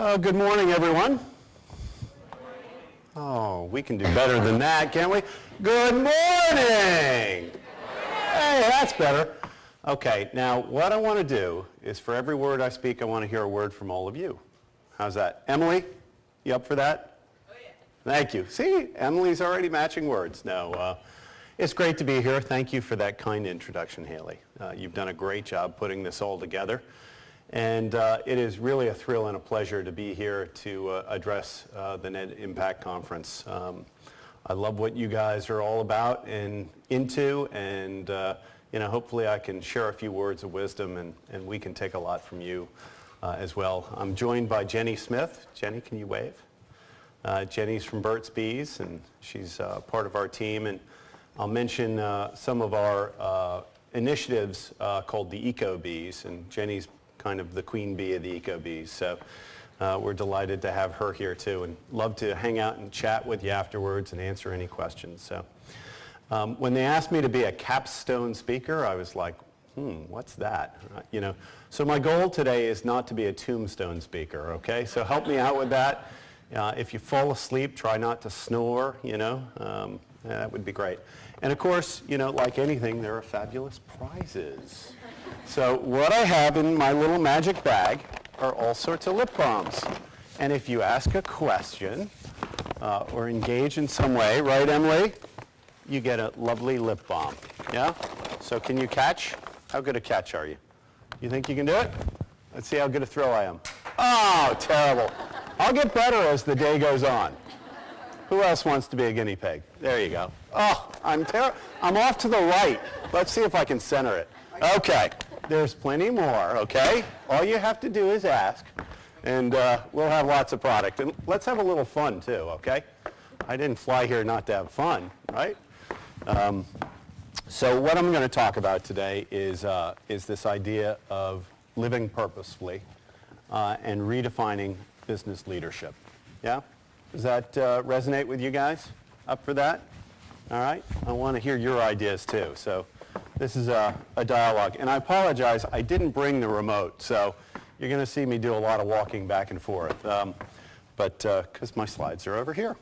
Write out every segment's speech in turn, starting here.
Good morning, everyone. Oh, we can do better than that, can't we? Good morning! Hey, that's better. Okay, now what I want to do is for every word I speak, I want to hear a word from all of you. How's that? Emily, you up for that? Oh, yeah. Thank you. See, Emily's already matching words. No, it's great to be here. Thank you for that kind introduction, Haley. You've done a great job putting this all together. And it is really a thrill and a pleasure to be here to address the Net Impact Conference. I love what you guys are all about and into, and hopefully I can share a few words of wisdom, and we can take a lot from you as well. I'm joined by Jenny Smith. Jenny, can you wave? Jenny's from Burt's Bees, and she's part of our team. And I'll mention some of our initiatives called the Eco Bees, and Jenny's kind of the queen bee of the Eco Bees. So we're delighted to have her here too, and love to hang out and chat with you afterwards and answer any questions. So when they asked me to be a capstone speaker, I was like, what's that? So my goal today is not to be a tombstone speaker, okay? So help me out with that. If you fall asleep, try not to snore, that would be great. And of course, like anything, there are fabulous prizes. So what I have in my little magic bag are all sorts of lip balms. And if you ask a question or engage in some way, right, Emily, you get a lovely lip balm. Yeah? So can you catch? How good a catch are you? You think you can do it? Let's see how good a throw I am. Oh, terrible. I'll get better as the day goes on. Who else wants to be a guinea pig? There you go. Oh, I'm off to the right. Let's see if I can center it. Okay. There's plenty more, okay? All you have to do is ask, and we'll have lots of product. And let's have a little fun, too, okay? I didn't fly here not to have fun, right? So what I'm going to talk about today is this idea of living purposefully and redefining business leadership. Yeah? Does that resonate with you guys? Up for that? All right? I want to hear your ideas, too. So this is a dialogue. And I apologize, I didn't bring the remote, so you're going to see me do a lot of walking back and forth, because my slides are over here.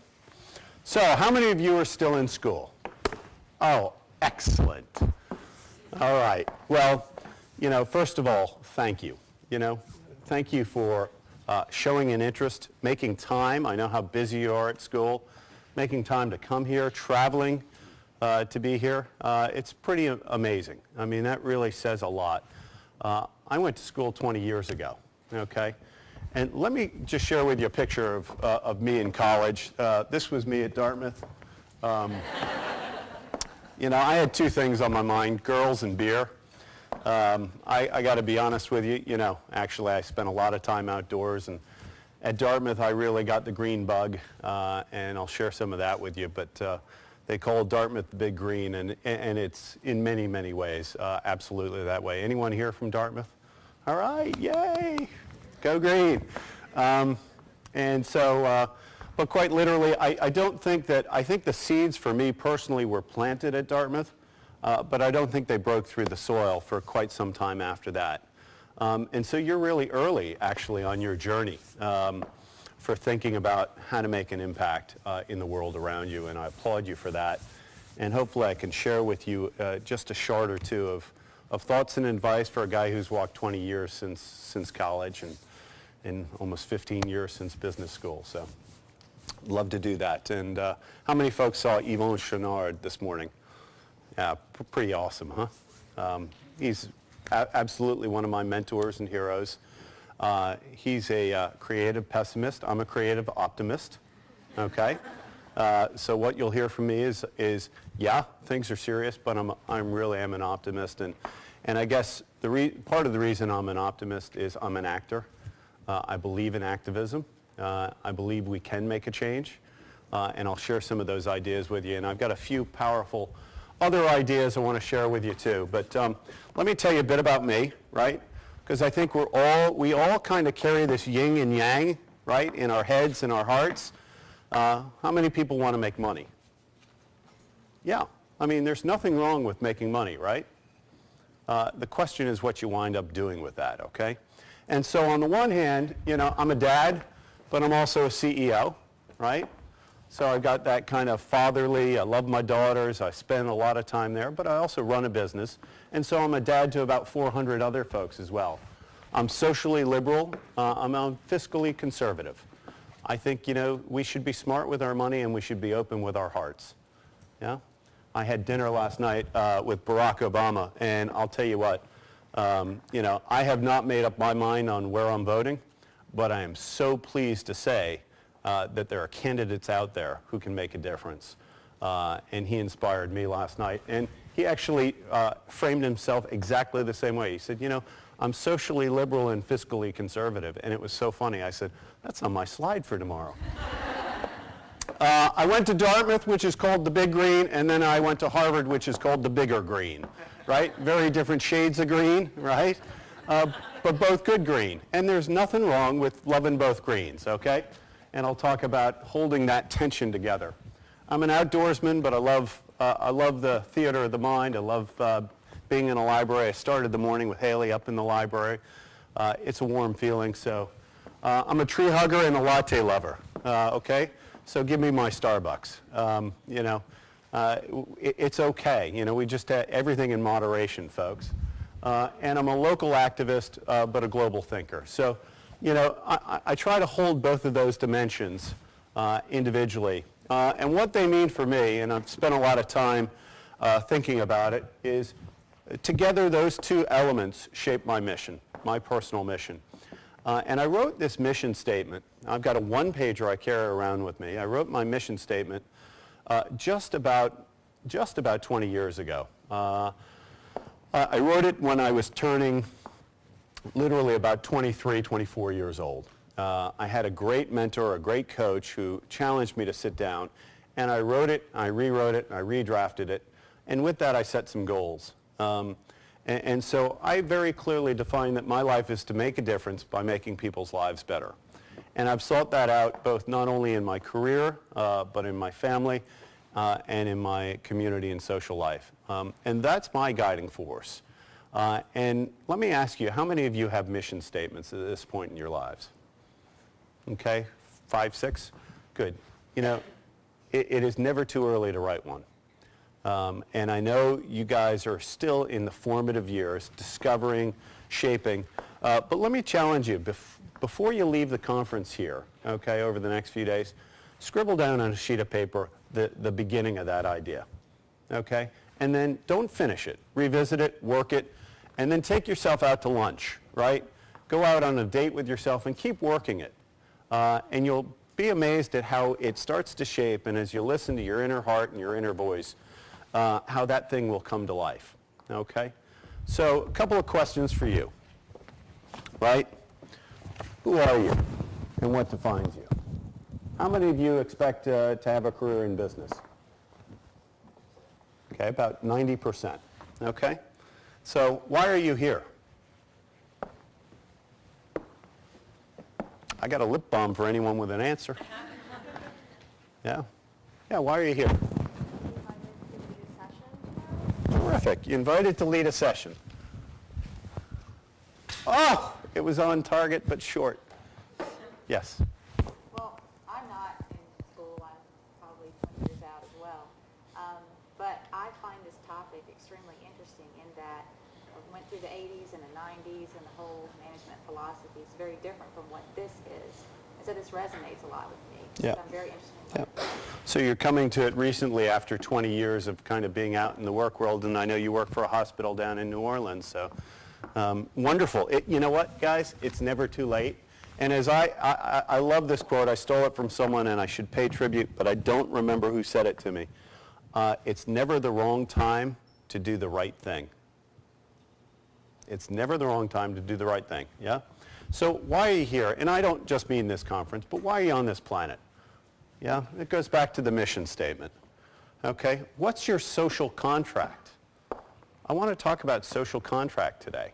So how many of you are still in school? Oh, excellent. All right. Well, first of all, thank you. Thank you for showing an interest, making time. I know how busy you are at school, making time to come here, traveling to be here. It's pretty amazing. I mean, that really says a lot. I went to school 20 years ago, okay? And let me just share with you a picture of me in college. This was me at Dartmouth. I had two things on my mind, girls and beer. I got to be honest with you, actually I spent a lot of time outdoors, and at Dartmouth I really got the green bug, and I'll share some of that with you. But they call Dartmouth the Big Green, and it's in many, many ways absolutely that way. Anyone here from Dartmouth? All right, yay, go green. And so, but quite literally, I think the seeds for me personally were planted at Dartmouth, but I don't think they broke through the soil for quite some time after that. And so you're really early, actually, on your journey for thinking about how to make an impact in the world around you, and I applaud you for that. And hopefully I can share with you just a shard or two of thoughts and advice for a guy who's walked 20 years since college and almost 15 years since business school. So love to do that. And how many folks saw Yvon Chouinard this morning? Yeah, pretty awesome, huh? He's absolutely one of my mentors and heroes. He's a creative pessimist. I'm a creative optimist, okay? So what you'll hear from me is yeah, things are serious, but I'm really am an optimist. And I guess part of the reason I'm an optimist is I'm an actor. I believe in activism. I believe we can make a change. And I'll share some of those ideas with you. And I've got a few powerful other ideas I want to share with you too. But let me tell you a bit about me, right? Because I think we all kind of carry this yin and yang, right, in our heads and our hearts. How many people want to make money? Yeah, I mean, there's nothing wrong with making money, right? The question is what you wind up doing with that, okay? And so on the one hand, I'm a dad, but I'm also a CEO, right? So I've got that kind of fatherly, I love my daughters, I spend a lot of time there, but I also run a business. And so I'm a dad to about 400 other folks as well. I'm socially liberal, I'm fiscally conservative. I think, we should be smart with our money and we should be open with our hearts. Yeah? I had dinner last night with Barack Obama, and I'll tell you what, I have not made up my mind on where I'm voting, but I am so pleased to say that there are candidates out there who can make a difference. And he inspired me last night. And he actually framed himself exactly the same way. He said, I'm socially liberal and fiscally conservative. And it was so funny. I said, that's on my slide for tomorrow. I went to Dartmouth, which is called the Big Green, and then I went to Harvard, which is called the Bigger Green, right? Very different shades of green, right? But both good green. And there's nothing wrong with loving both greens, okay? And I'll talk about holding that tension together. I'm an outdoorsman, but I love the theater of the mind. I love being in a library. I started the morning with Haley up in the library. It's a warm feeling, so I'm a tree hugger and a latte lover, okay? So give me my Starbucks. It's okay. We just have everything in moderation, folks. And I'm a local activist, but a global thinker. So, I try to hold both of those dimensions individually. And what they mean for me, and I've spent a lot of time thinking about it, is together those two elements shape my mission, my personal mission. And I wrote this mission statement. I've got a one-pager I carry around with me. I wrote my mission statement just about 20 years ago. I wrote it when I was turning literally about 23, 24 years old. I had a great mentor, a great coach who challenged me to sit down, and I wrote it, I rewrote it, I redrafted it, and with that I set some goals. And so I very clearly defined that my life is to make a difference by making people's lives better. And I've sought that out both not only in my career, but in my family, and in my community and social life. And that's my guiding force. And let me ask you, how many of you have mission statements at this point in your lives? Okay, 5, 6? Good. It is never too early to write one. And I know you guys are still in the formative years, discovering, shaping. But let me challenge you, before you leave the conference here, okay, over the next few days, scribble down on a sheet of paper the beginning of that idea, okay? And then don't finish it. Revisit it, work it, and then take yourself out to lunch, right? Go out on a date with yourself and keep working it. And you'll be amazed at how it starts to shape, and as you listen to your inner heart and your inner voice, how that thing will come to life, okay? So a couple of questions for you, right? Who are you and what defines you? How many of you expect to have a career in business? Okay, about 90%, okay? So why are you here? I got a lip balm for anyone with an answer. Yeah? Yeah, why are you here? Terrific. You invited to lead a session. Oh, it was on target but short. Yes. Well, I'm not in school. I'm probably 20 years out as well. But I find this topic extremely interesting in that I went through the 80s and the 90s and the whole management philosophy is very different from what this is. And so this resonates a lot with me. Yeah. So I'm very interested in Yeah. So you're coming to it recently after 20 years of kind of being out in the work world, and I know you work for a hospital down in New Orleans, so wonderful. You know what, guys? It's never too late. And as I love this quote. I stole it from someone, and I should pay tribute, but I don't remember who said it to me. It's never the wrong time to do the right thing. It's never the wrong time to do the right thing, yeah? So why are you here? And I don't just mean this conference, but why are you on this planet? Yeah, it goes back to the mission statement. Okay, what's your social contract? I want to talk about social contract today.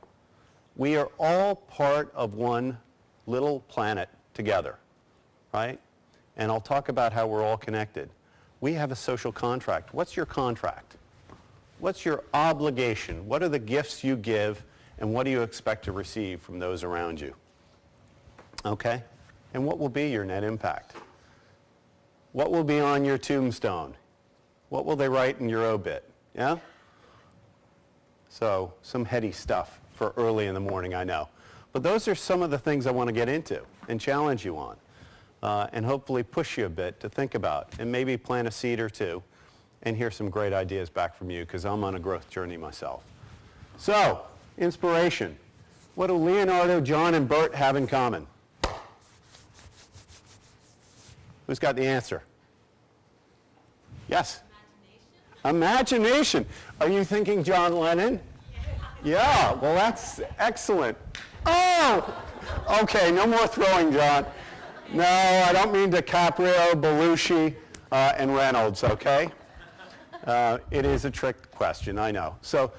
We are all part of one little planet together, right? And I'll talk about how we're all connected. We have a social contract. What's your contract? What's your obligation? What are the gifts you give, and what do you expect to receive from those around you? Okay? And what will be your net impact? What will be on your tombstone? What will they write in your obit? Yeah? So, some heady stuff for early in the morning, I know. But those are some of the things I want to get into and challenge you on, and hopefully push you a bit to think about, and maybe plant a seed or two and hear some great ideas back from you, because I'm on a growth journey myself. So, inspiration. What do Leonardo, John, and Burt have in common? Who's got the answer? Yes? Imagination. Are you thinking John Lennon? Yeah, well, that's excellent. Oh! Okay, no more throwing, John. No, I don't mean DiCaprio, Belushi, and Reynolds, okay? It is a trick question, I know. So,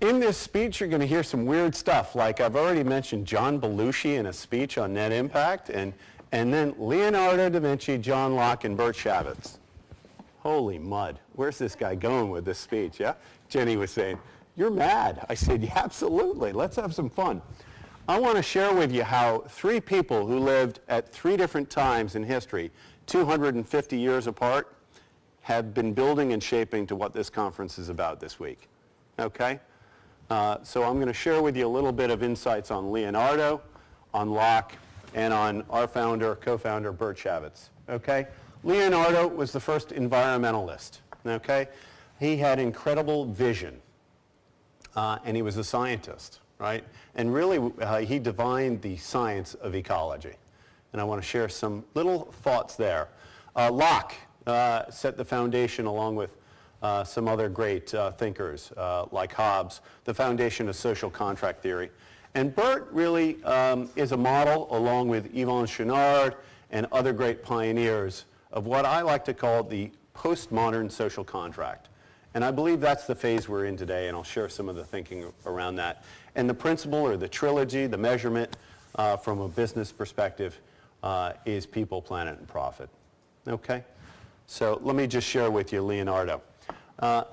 in this speech, you're going to hear some weird stuff, like I've already mentioned John Belushi in a speech on net impact, and then Leonardo da Vinci, John Locke, and Burt Shavitz. Holy mud. Where's this guy going with this speech, yeah? Jenny was saying, you're mad. I said, yeah, absolutely. Let's have some fun. I want to share with you how three people who lived at three different times in history, 250 years apart, have been building and shaping to what this conference is about this week. Okay? So I'm going to share with you a little bit of insights on Leonardo, on Locke, and on our founder, co-founder, Burt Shavitz. Okay? Leonardo was the first environmentalist. Okay? He had incredible vision, and he was a scientist, right? And really, he divined the science of ecology. And I want to share some little thoughts there. Locke set the foundation, along with some other great thinkers like Hobbes, the foundation of social contract theory. And Burt really is a model, along with Yvon Chouinard and other great pioneers, of what I like to call the postmodern social contract. And I believe that's the phase we're in today, and I'll share some of the thinking around that. And the principle, or the trilogy, the measurement from a business perspective is people, planet, and profit. Okay? So let me just share with you Leonardo.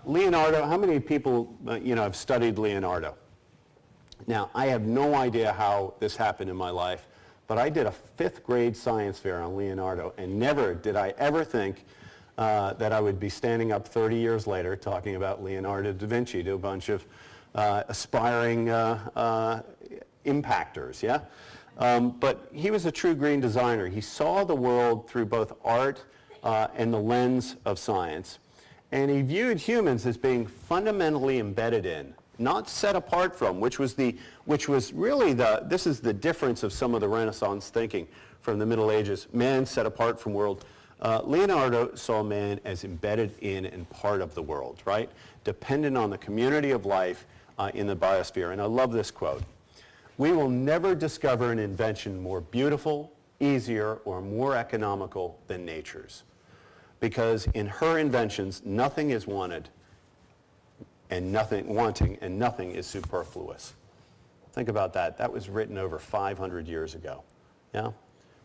Leonardo, how many people have studied Leonardo? Now, I have no idea how this happened in my life, but I did a 5th grade science fair on Leonardo, and never did I ever think that I would be standing up 30 years later talking about Leonardo da Vinci to a bunch of aspiring impactors, yeah? But he was a true green designer. He saw the world through both art and the lens of science. And he viewed humans as being fundamentally embedded in, not set apart from, which was really this is the difference of some of the Renaissance thinking from the Middle Ages. Man set apart from world. Leonardo saw man as embedded in and part of the world, right? Dependent on the community of life in the biosphere. And I love this quote. We will never discover an invention more beautiful, easier, or more economical than nature's. Because in her inventions, nothing is wanting, and nothing is superfluous. Think about that. That was written over 500 years ago. Yeah?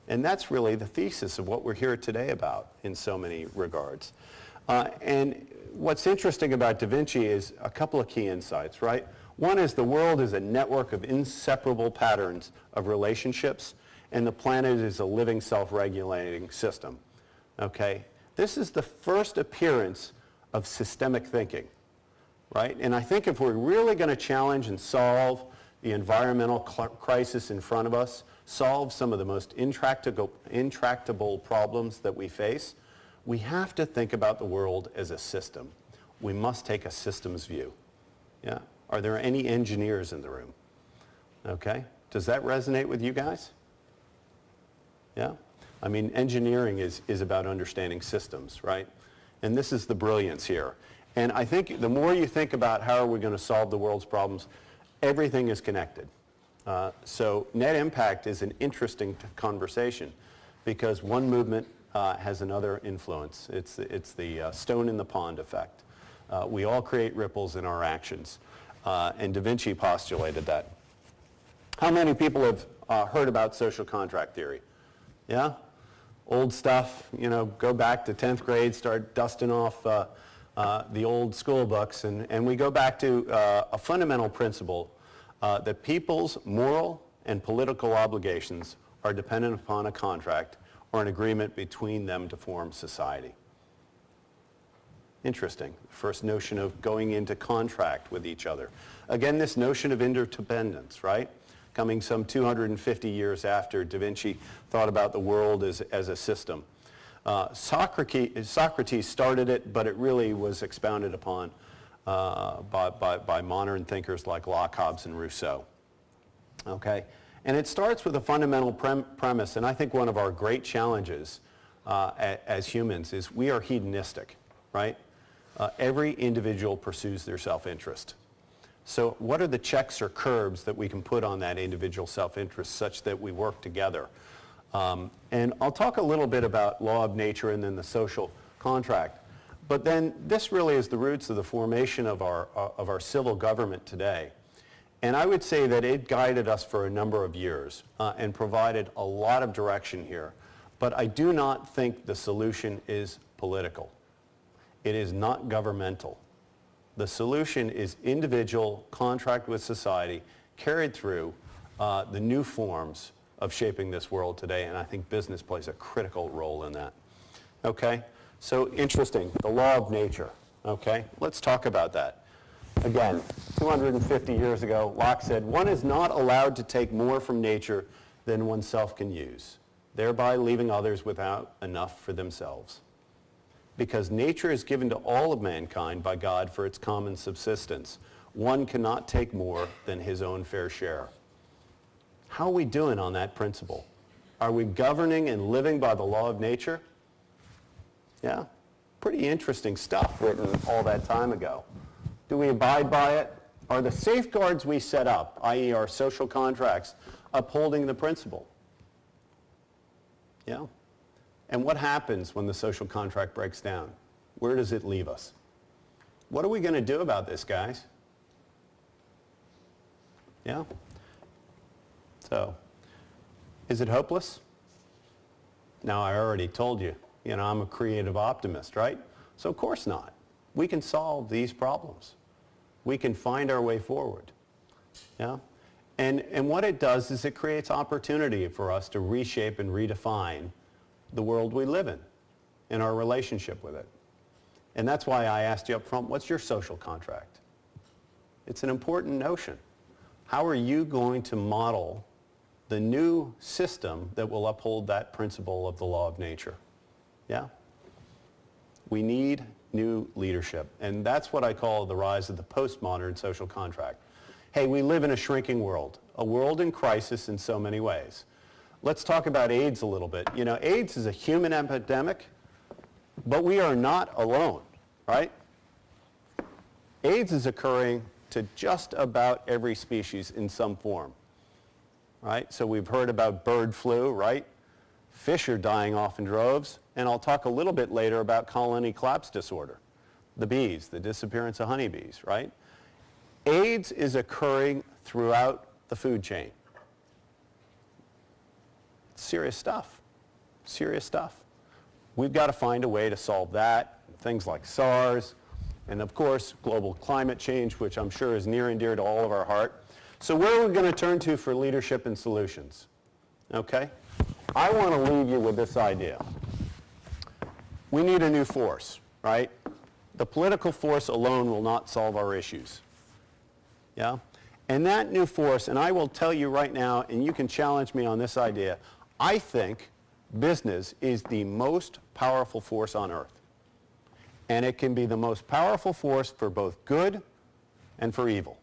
And that's really the thesis of what we're here today about in so many regards. And what's interesting about Da Vinci is a couple of key insights, right? One is the world is a network of inseparable patterns of relationships, and the planet is a living, self-regulating system. Okay? This is the first appearance of systemic thinking, right? And I think if we're really going to challenge and solve the environmental crisis in front of us, solve some of the most intractable problems that we face, we have to think about the world as a system. We must take a systems view. Yeah? Are there any engineers in the room? Okay? Does that resonate with you guys? Yeah? I mean, engineering is about understanding systems, right? And this is the brilliance here. And I think the more you think about how are we going to solve the world's problems, everything is connected. So net impact is an interesting conversation, because one movement has another influence. It's the stone in the pond effect. We all create ripples in our actions. And Da Vinci postulated that. How many people have heard about social contract theory? Yeah? Old stuff, go back to 10th grade, start dusting off the old school books, and we go back to a fundamental principle that people's moral and political obligations are dependent upon a contract or an agreement between them to form society. Interesting. First notion of going into contract with each other. Again, this notion of interdependence, right? Coming some 250 years after Da Vinci thought about the world as a system. Socrates started it, but it really was expounded upon by modern thinkers like Locke, Hobbes, and Rousseau. Okay? And it starts with a fundamental premise, and I think one of our great challenges as humans is we are hedonistic, right? Every individual pursues their self-interest. So what are the checks or curbs that we can put on that individual self-interest such that we work together? And I'll talk a little bit about law of nature and then the social contract. But then this really is the roots of the formation of our civil government today. And I would say that it guided us for a number of years and provided a lot of direction here. But I do not think the solution is political. It is not governmental. The solution is individual contract with society carried through the new forms of shaping this world today, and I think business plays a critical role in that. Okay? So interesting, the law of nature. Okay? Let's talk about that. Again, 250 years ago, Locke said, one is not allowed to take more from nature than oneself can use, thereby leaving others without enough for themselves. Because nature is given to all of mankind by God for its common subsistence. One cannot take more than his own fair share. How are we doing on that principle? Are we governing and living by the law of nature? Yeah, pretty interesting stuff written all that time ago. Do we abide by it? Are the safeguards we set up, i.e. our social contracts, upholding the principle? Yeah. And what happens when the social contract breaks down? Where does it leave us? What are we going to do about this, guys? Yeah? So, is it hopeless? Now, I already told you, I'm a creative optimist, right? So of course not. We can solve these problems. We can find our way forward. Yeah? And what it does is it creates opportunity for us to reshape and redefine the world we live in our relationship with it. And that's why I asked you up front, what's your social contract? It's an important notion. How are you going to model the new system that will uphold that principle of the law of nature? Yeah? We need new leadership. And that's what I call the rise of the postmodern social contract. Hey, we live in a shrinking world, a world in crisis in so many ways. Let's talk about AIDS a little bit. AIDS is a human epidemic, but we are not alone, right? AIDS is occurring to just about every species in some form, right? So we've heard about bird flu, right? Fish are dying off in droves, and I'll talk a little bit later about colony collapse disorder, the bees, the disappearance of honeybees, right? AIDS is occurring throughout the food chain. It's serious stuff, serious stuff. We've got to find a way to solve that, things like SARS, and of course, global climate change, which I'm sure is near and dear to all of our heart. So where are we going to turn to for leadership and solutions? Okay? I want to leave you with this idea. We need a new force, right? The political force alone will not solve our issues. Yeah? And that new force, and I will tell you right now, and you can challenge me on this idea, I think business is the most powerful force on earth. And it can be the most powerful force for both good and for evil.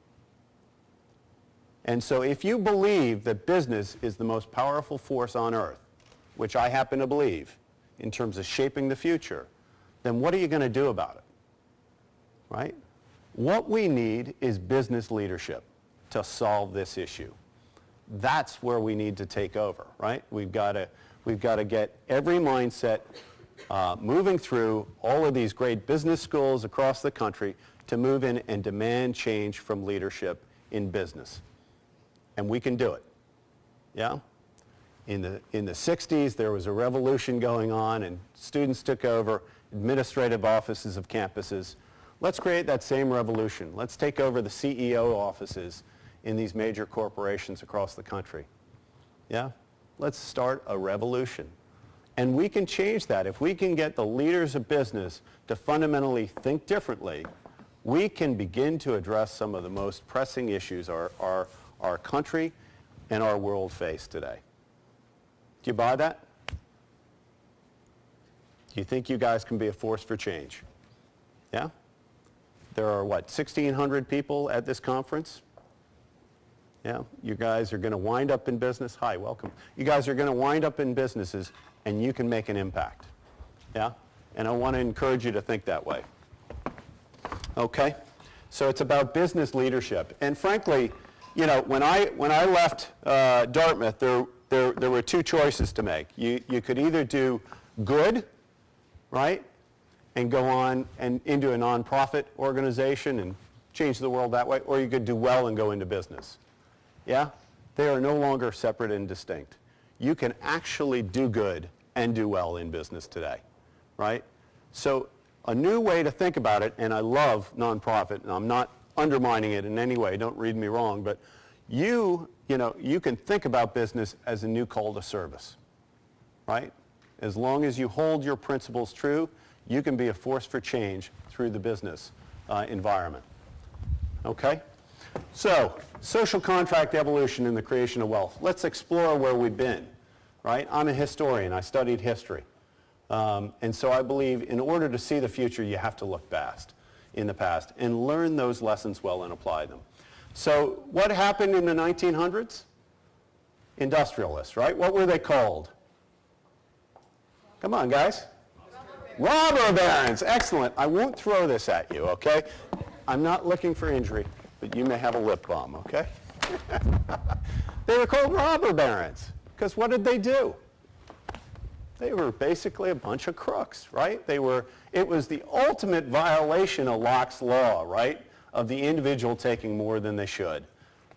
And so if you believe that business is the most powerful force on earth, which I happen to believe in terms of shaping the future, then what are you going to do about it? Right? What we need is business leadership to solve this issue. That's where we need to take over, right? We've got to get every mindset moving through all of these great business schools across the country to move in and demand change from leadership in business. And we can do it. Yeah? In the 60s, there was a revolution going on, and students took over administrative offices of campuses. Let's create that same revolution. Let's take over the CEO offices in these major corporations across the country. Yeah? Let's start a revolution. And we can change that. If we can get the leaders of business to fundamentally think differently, we can begin to address some of the most pressing issues our country and our world face today. Do you buy that? Do you think you guys can be a force for change? Yeah? There are, 1,600 people at this conference? Yeah, you guys are going to wind up in business. Hi, welcome. You guys are going to wind up in businesses, and you can make an impact. Yeah? And I want to encourage you to think that way. Okay? So it's about business leadership. And frankly, when I left Dartmouth, there were two choices to make. You could either do good, right, and go on and into a nonprofit organization and change the world that way, or you could do well and go into business. Yeah? They are no longer separate and distinct. You can actually do good and do well in business today, right? So a new way to think about it, and I love nonprofit, and I'm not undermining it in any way, don't read me wrong, but you can think about business as a new call to service, right? As long as you hold your principles true, you can be a force for change through the business environment. Okay? So, social contract evolution and the creation of wealth. Let's explore where we've been, right? I'm a historian. I studied history. And so I believe in order to see the future, you have to look in the past and learn those lessons well and apply them. So what happened in the 1900s? Industrialists, right? What were they called? Come on, guys. Robber barons. Excellent. I won't throw this at you, okay? I'm not looking for injury, but you may have a lip balm, okay? They were called robber barons because what did they do? They were basically a bunch of crooks, right? It was the ultimate violation of Locke's law, right? Of the individual taking more than they should.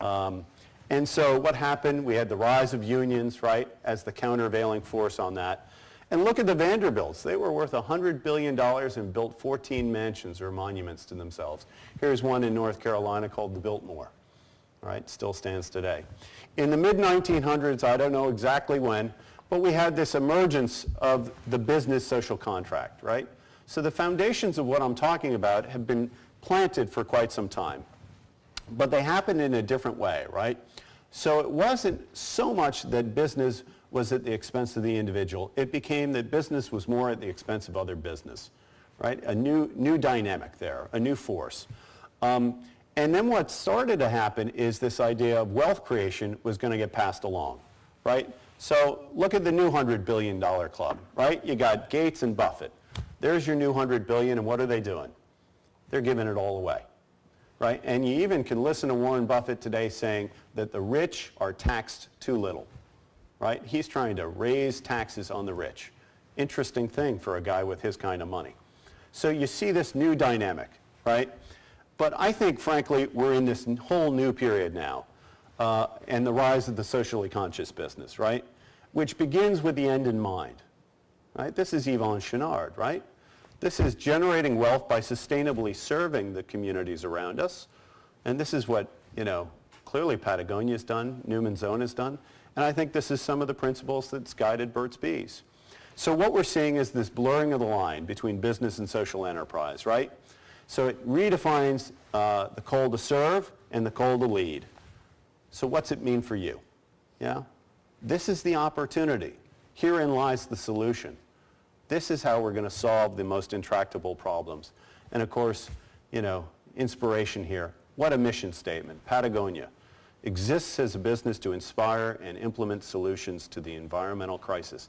And so what happened? We had the rise of unions, right, as the countervailing force on that. And look at the Vanderbilts. They were worth $100 billion and built 14 mansions or monuments to themselves. Here's one in North Carolina called the Biltmore, right? Still stands today. In the mid-1900s, I don't know exactly when, but we had this emergence of the business social contract, right? So the foundations of what I'm talking about have been planted for quite some time. But they happened in a different way, right? So it wasn't so much that business was at the expense of the individual. It became that business was more at the expense of other business, right? A new dynamic there, a new force. And then what started to happen is this idea of wealth creation was going to get passed along, right? So look at the new $100 billion club, right? You got Gates and Buffett. There's your new $100 billion, and what are they doing? They're giving it all away, right? And you even can listen to Warren Buffett today saying that the rich are taxed too little, right? He's trying to raise taxes on the rich. Interesting thing for a guy with his kind of money. So you see this new dynamic, right? But I think, frankly, we're in this whole new period now, and the rise of the socially conscious business, right? Which begins with the end in mind, right? This is Yvon Chouinard, right? This is generating wealth by sustainably serving the communities around us. And this is what, clearly Patagonia's done, Newman's Own has done. And I think this is some of the principles that's guided Burt's Bees. So what we're seeing is this blurring of the line between business and social enterprise, right? So it redefines the call to serve and the call to lead. So what's it mean for you? Yeah? This is the opportunity. Herein lies the solution. This is how we're going to solve the most intractable problems. And of course, inspiration here. What a mission statement. Patagonia exists as a business to inspire and implement solutions to the environmental crisis.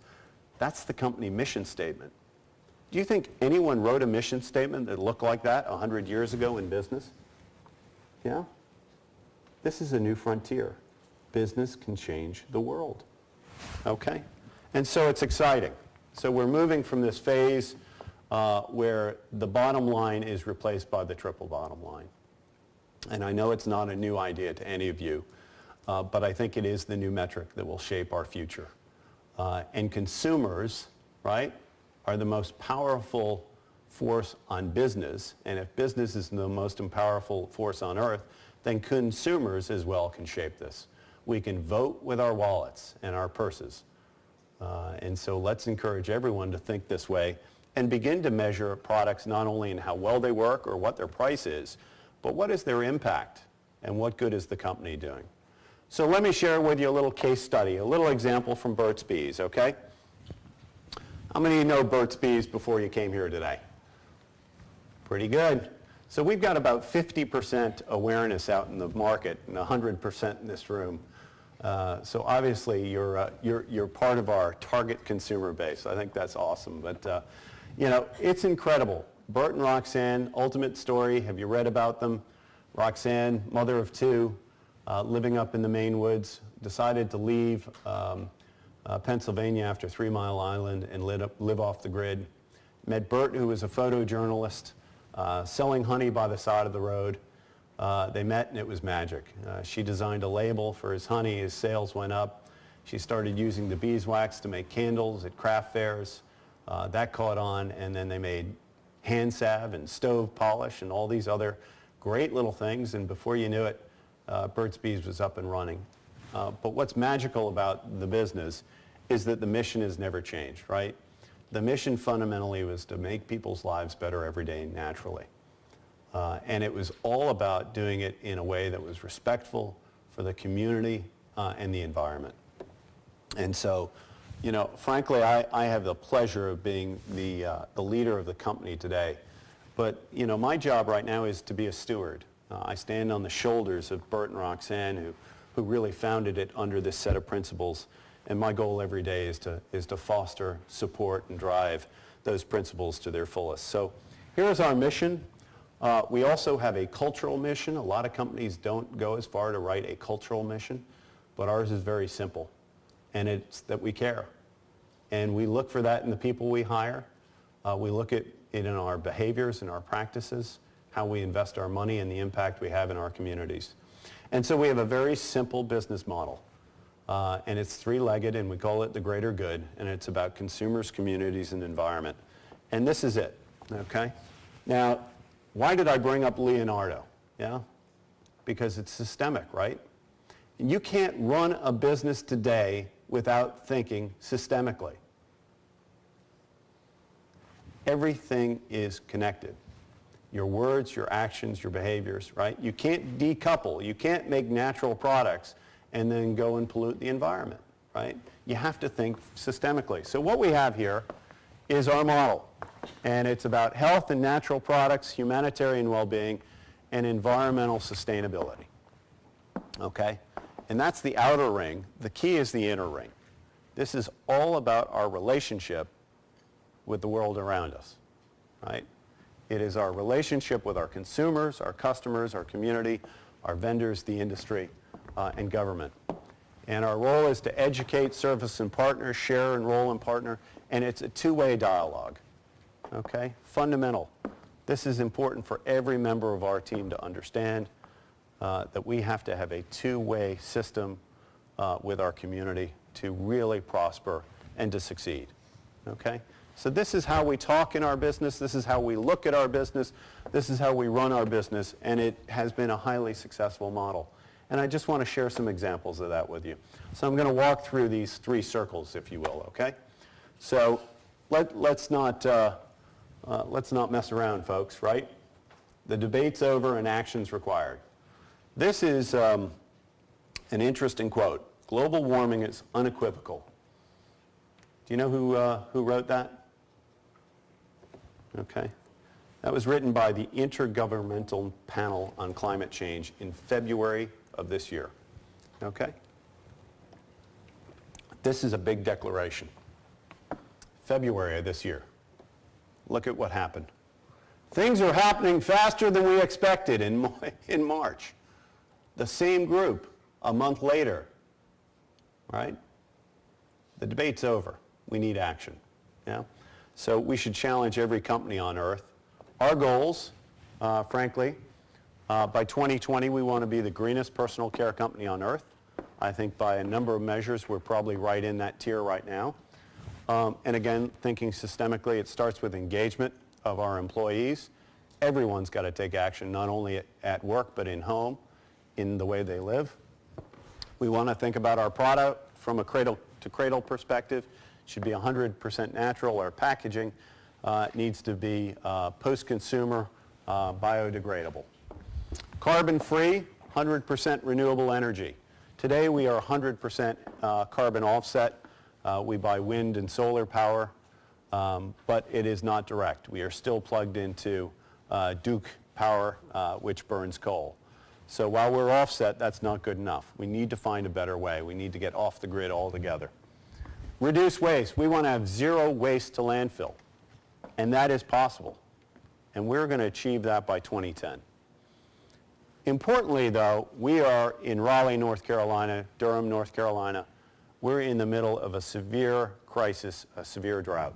That's the company mission statement. Do you think anyone wrote a mission statement that looked like that 100 years ago in business? Yeah? This is a new frontier. Business can change the world. Okay? And so it's exciting. So we're moving from this phase where the bottom line is replaced by the triple bottom line. And I know it's not a new idea to any of you, but I think it is the new metric that will shape our future. And consumers, right, are the most powerful force on business. And if business is the most powerful force on earth, then consumers as well can shape this. We can vote with our wallets and our purses. And so let's encourage everyone to think this way and begin to measure products not only in how well they work or what their price is, but what is their impact and what good is the company doing. So let me share with you a little case study, a little example from Burt's Bees, okay? How many of you know Burt's Bees before you came here today? Pretty good. So we've got about 50% awareness out in the market and 100% in this room. So obviously you're part of our target consumer base. I think that's awesome. But you know, it's incredible. Burt and Roxanne, ultimate story. Have you read about them? Roxanne, mother of two, living up in the Maine woods, decided to leave Pennsylvania after 3 Mile Island and live off the grid. Met Burt, who was a photojournalist, selling honey by the side of the road. They met and it was magic. She designed a label for his honey. His sales went up. She started using the beeswax to make candles at craft fairs. That caught on, and then they made hand salve and stove polish and all these other great little things, and before you knew it, Burt's Bees was up and running. But what's magical about the business is that the mission has never changed, right? The mission fundamentally was to make people's lives better every day naturally. And it was all about doing it in a way that was respectful for the community and the environment. And so, you know, frankly, I have the pleasure of being the leader of the company today. But, you know, my job right now is to be a steward. I stand on the shoulders of Burt and Roxanne, who really founded it under this set of principles. And my goal every day is to foster, support, and drive those principles to their fullest. So here's our mission. We also have a cultural mission. A lot of companies don't go as far to write a cultural mission, but ours is very simple. And it's that we care. And we look for that in the people we hire. We look at it in our behaviors and our practices, how we invest our money, and the impact we have in our communities. And so we have a very simple business model. And it's three-legged, and we call it the greater good. And it's about consumers, communities, and environment. And this is it, okay? Now, why did I bring up Leonardo? Yeah? Because it's systemic, right? You can't run a business today without thinking systemically. Everything is connected. Your words, your actions, your behaviors, right? You can't decouple. You can't make natural products and then go and pollute the environment, right? You have to think systemically. So what we have here is our model. And it's about health and natural products, humanitarian well-being, and environmental sustainability. Okay? And that's the outer ring. The key is the inner ring. This is all about our relationship with the world around us, right? It is our relationship with our consumers, our customers, our community, our vendors, the industry, and government. And our role is to educate, service, and partner, share, enroll, and partner, and it's a two-way dialogue, okay? Fundamental. This is important for every member of our team to understand that we have to have a two-way system with our community to really prosper and to succeed, okay? So this is how we talk in our business, this is how we look at our business, this is how we run our business, and it has been a highly successful model. And I just want to share some examples of that with you. So I'm going to walk through these three circles, if you will, okay? So let's not mess around, folks, right? The debate's over and action's required. This is an interesting quote. Global warming is unequivocal. Do you know who wrote that? Okay. That was written by the Intergovernmental Panel on Climate Change in February of this year. Okay? This is a big declaration. February of this year. Look at what happened. Things are happening faster than we expected in March. The same group a month later, right? The debate's over. We need action. Yeah? So we should challenge every company on earth. Our goals, frankly, by 2020 we want to be the greenest personal care company on earth. I think by a number of measures we're probably right in that tier right now. And again, thinking systemically, it starts with engagement of our employees. Everyone's got to take action, not only at work, but in home, in the way they live. We want to think about our product from a cradle-to-cradle perspective. It should be 100% natural. Our packaging needs to be post-consumer, biodegradable. Carbon-free, 100% renewable energy. Today we are 100% carbon offset. We buy wind and solar power, but it is not direct. We are still plugged into Duke Power, which burns coal. So while we're offset, that's not good enough. We need to find a better way. We need to get off the grid altogether. Reduce waste. We want to have zero waste to landfill, and that is possible. And we're going to achieve that by 2010. Importantly, though, we are in Raleigh, North Carolina, Durham, North Carolina. We're in the middle of a severe crisis, a severe drought.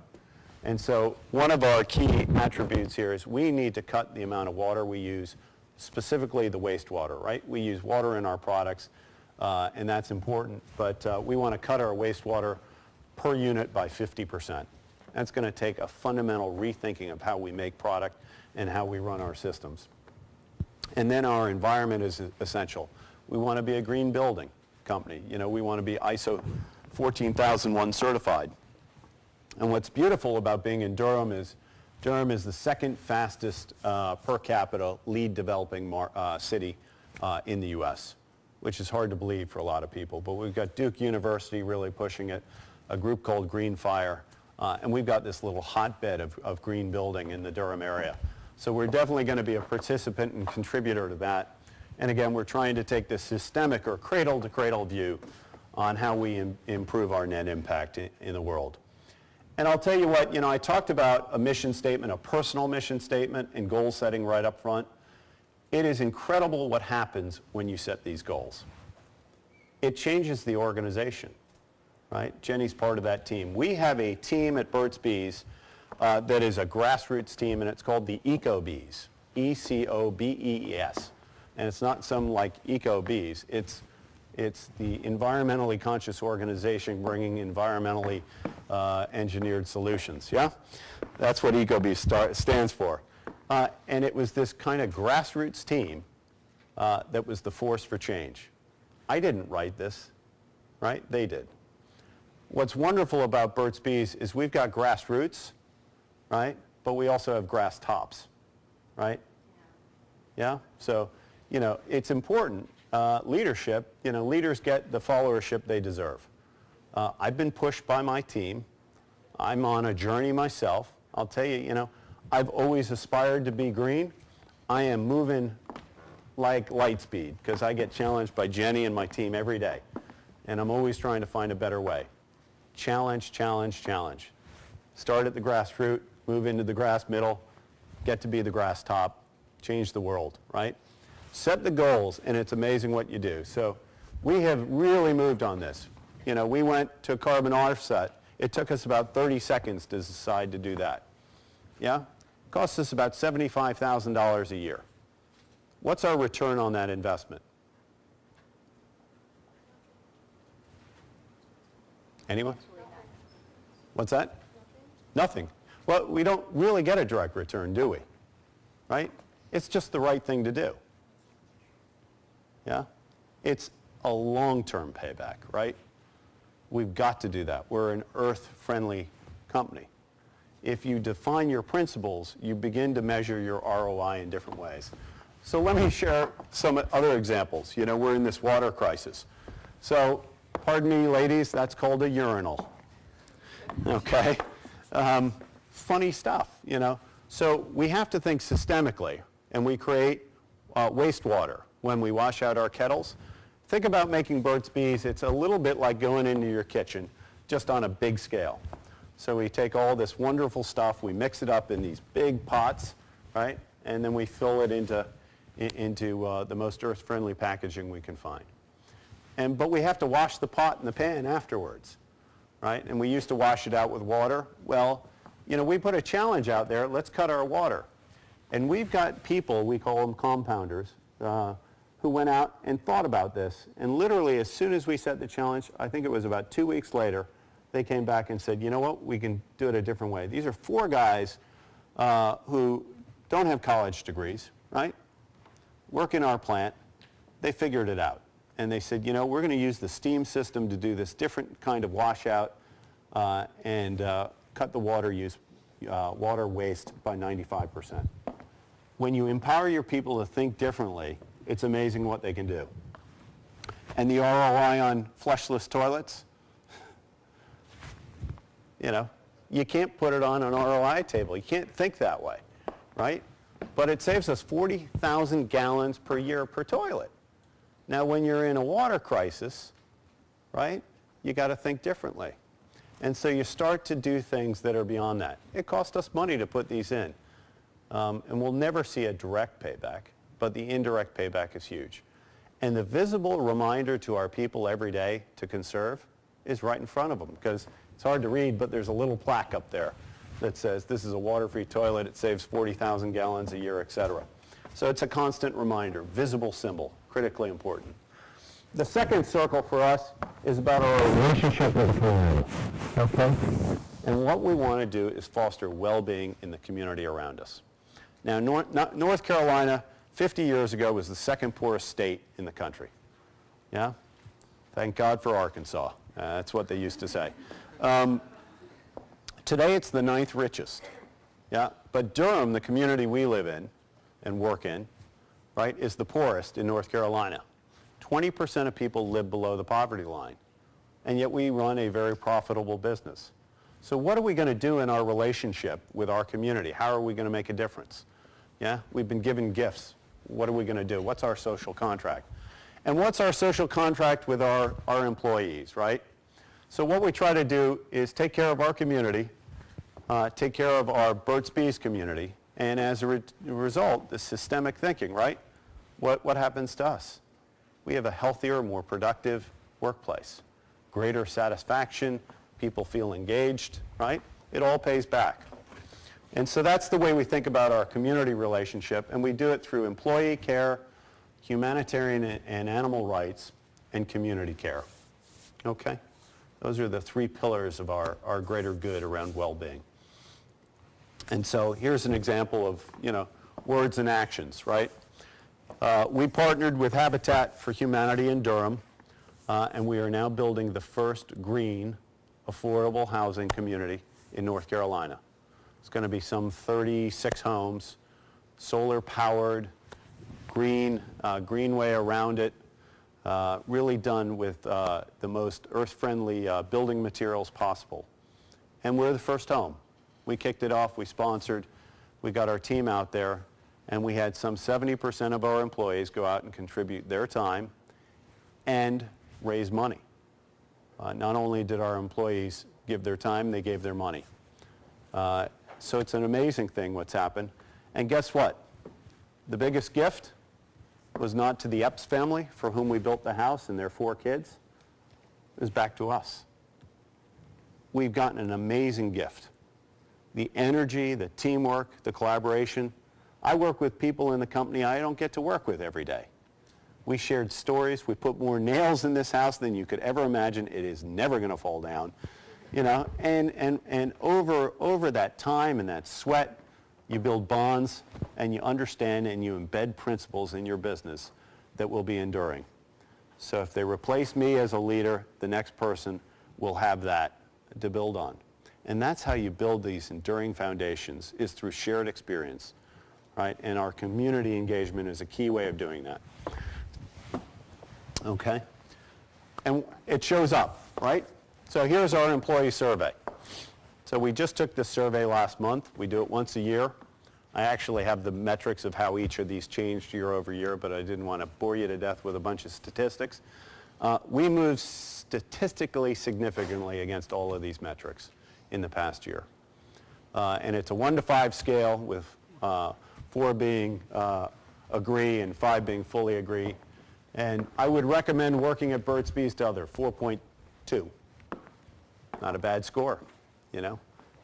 And so one of our key attributes here is we need to cut the amount of water we use, specifically the wastewater, right? We use water in our products, and that's important, but we want to cut our wastewater per unit by 50%. That's going to take a fundamental rethinking of how we make product and how we run our systems. And then our environment is essential. We want to be a green building company. You know, we want to be ISO 14001 certified. And what's beautiful about being in Durham is the second fastest per capita lead developing city in the U.S., which is hard to believe for a lot of people. But we've got Duke University really pushing it, a group called Green Fire, and we've got this little hotbed of green building in the Durham area. So we're definitely going to be a participant and contributor to that. And again, we're trying to take this systemic or cradle-to-cradle view on how we improve our net impact in the world. And I'll tell you what, you know, I talked about a mission statement, a personal mission statement, and goal setting right up front. It is incredible what happens when you set these goals. It changes the organization, right? Jenny's part of that team. We have a team at Burt's Bees that is a grassroots team, and it's called the Eco Bees, E-C-O-B-E-E-S. And it's not some like Eco Bees. It's the environmentally conscious organization bringing environmentally engineered solutions, yeah? That's what EcoBee stands for. And it was this kind of grassroots team that was the force for change. I didn't write this, right? They did. What's wonderful about Burt's Bees is we've got grassroots, right? But we also have grass tops, right? Yeah? So, you know, it's important. Leadership, you know, leaders get the followership they deserve. I've been pushed by my team. I'm on a journey myself. I'll tell you, you know, I've always aspired to be green. I am moving like light speed because I get challenged by Jenny and my team every day. And I'm always trying to find a better way. Challenge, challenge, challenge. Start at the grassroots, move into the grass middle, get to be the grass top, change the world, right? Set the goals, and it's amazing what you do. So we have really moved on this. You know, we went to carbon offset. It took us about 30 seconds to decide to do that. Yeah? It costs us about $75,000 a year. What's our return on that investment? Anyone? What's that? Nothing. Well, we don't really get a direct return, do we? Right? It's just the right thing to do. Yeah? It's a long-term payback, right? We've got to do that. We're an earth-friendly company. If you define your principles, you begin to measure your ROI in different ways. So let me share some other examples. You know, we're in this water crisis. So, pardon me, ladies, that's called a urinal. Okay? Funny stuff, you know. So we have to think systemically, and we create wastewater when we wash out our kettles. Think about making Burt's Bees. It's a little bit like going into your kitchen, just on a big scale. So we take all this wonderful stuff, we mix it up in these big pots, right? And then we fill it into the most earth-friendly packaging we can find. But we have to wash the pot and the pan afterwards, right? And we used to wash it out with water. Well, you know, we put a challenge out there, let's cut our water. And we've got people, we call them compounders, who went out and thought about this. And literally, as soon as we set the challenge, I think it was about 2 weeks later, they came back and said, you know what, we can do it a different way. These are 4 guys who don't have college degrees, right? Work in our plant. They figured it out. and they said, we're going to use the steam system to do this different kind of washout and cut the water waste by 95%. When you empower your people to think differently, it's amazing what they can do. And the ROI on flushless toilets, you can't put it on an ROI table. You can't think that way, right? But it saves us 40,000 gallons per year per toilet. Now, when you're in a water crisis, right, you got to think differently. And so you start to do things that are beyond that. It costs us money to put these in. And we'll never see a direct payback, but the indirect payback is huge. And the visible reminder to our people every day to conserve is right in front of them, because it's hard to read, but there's a little plaque up there that says this is a water-free toilet, it saves 40,000 gallons a year, etc. So it's a constant reminder, visible symbol, critically important. The second circle for us is about our relationship with the community, okay? And what we want to do is foster well-being in the community around us. Now, North Carolina, 50 years ago, was the second poorest state in the country. Yeah? Thank God for Arkansas. That's what they used to say. Today, it's the 9th richest. Yeah? But Durham, the community we live in and work in, right, is the poorest in North Carolina. 20% of people live below the poverty line, and yet we run a very profitable business. So what are we going to do in our relationship with our community? How are we going to make a difference? Yeah, we've been given gifts. What are we going to do? What's our social contract? And what's our social contract with our employees, right? So what we try to do is take care of our community, take care of our Burt's Bees community, and as a result, the systemic thinking, right? What happens to us? We have a healthier, more productive workplace, greater satisfaction, people feel engaged, right? It all pays back. And so that's the way we think about our community relationship, and we do it through employee care, humanitarian and animal rights, and community care. Okay? Those are the three pillars of our greater good around well-being. And so here's an example of, words and actions, right? We partnered with Habitat for Humanity in Durham, and we are now building the first green, affordable housing community in North Carolina. It's going to be some 36 homes, solar-powered, greenway around it, really done with the most earth-friendly building materials possible. And we're the first home. We kicked it off, we sponsored, we got our team out there, and we had some 70% of our employees go out and contribute their time and raise money. Not only did our employees give their time, they gave their money. So it's an amazing thing what's happened. And guess what? The biggest gift was not to the Epps family for whom we built the house and their 4 kids. It was back to us. We've gotten an amazing gift. The energy, the teamwork, the collaboration. I work with people in the company I don't get to work with every day. We shared stories. We put more nails in this house than you could ever imagine. It is never going to fall down. And over that time and that sweat, you build bonds and you understand and you embed principles in your business that will be enduring. So if they replace me as a leader, the next person will have that to build on. And that's how you build these enduring foundations, is through shared experience, right? And our community engagement is a key way of doing that. Okay? And it shows up, right? So here's our employee survey. So we just took this survey last month. We do it once a year. I actually have the metrics of how each of these changed year over year, but I didn't want to bore you to death with a bunch of statistics. We moved statistically significantly against all of these metrics in the past year. And it's a 1 to 5 scale, with 4 being agree and 5 being fully agree. And I would recommend working at Burt's Bees to other, 4.2. Not a bad score,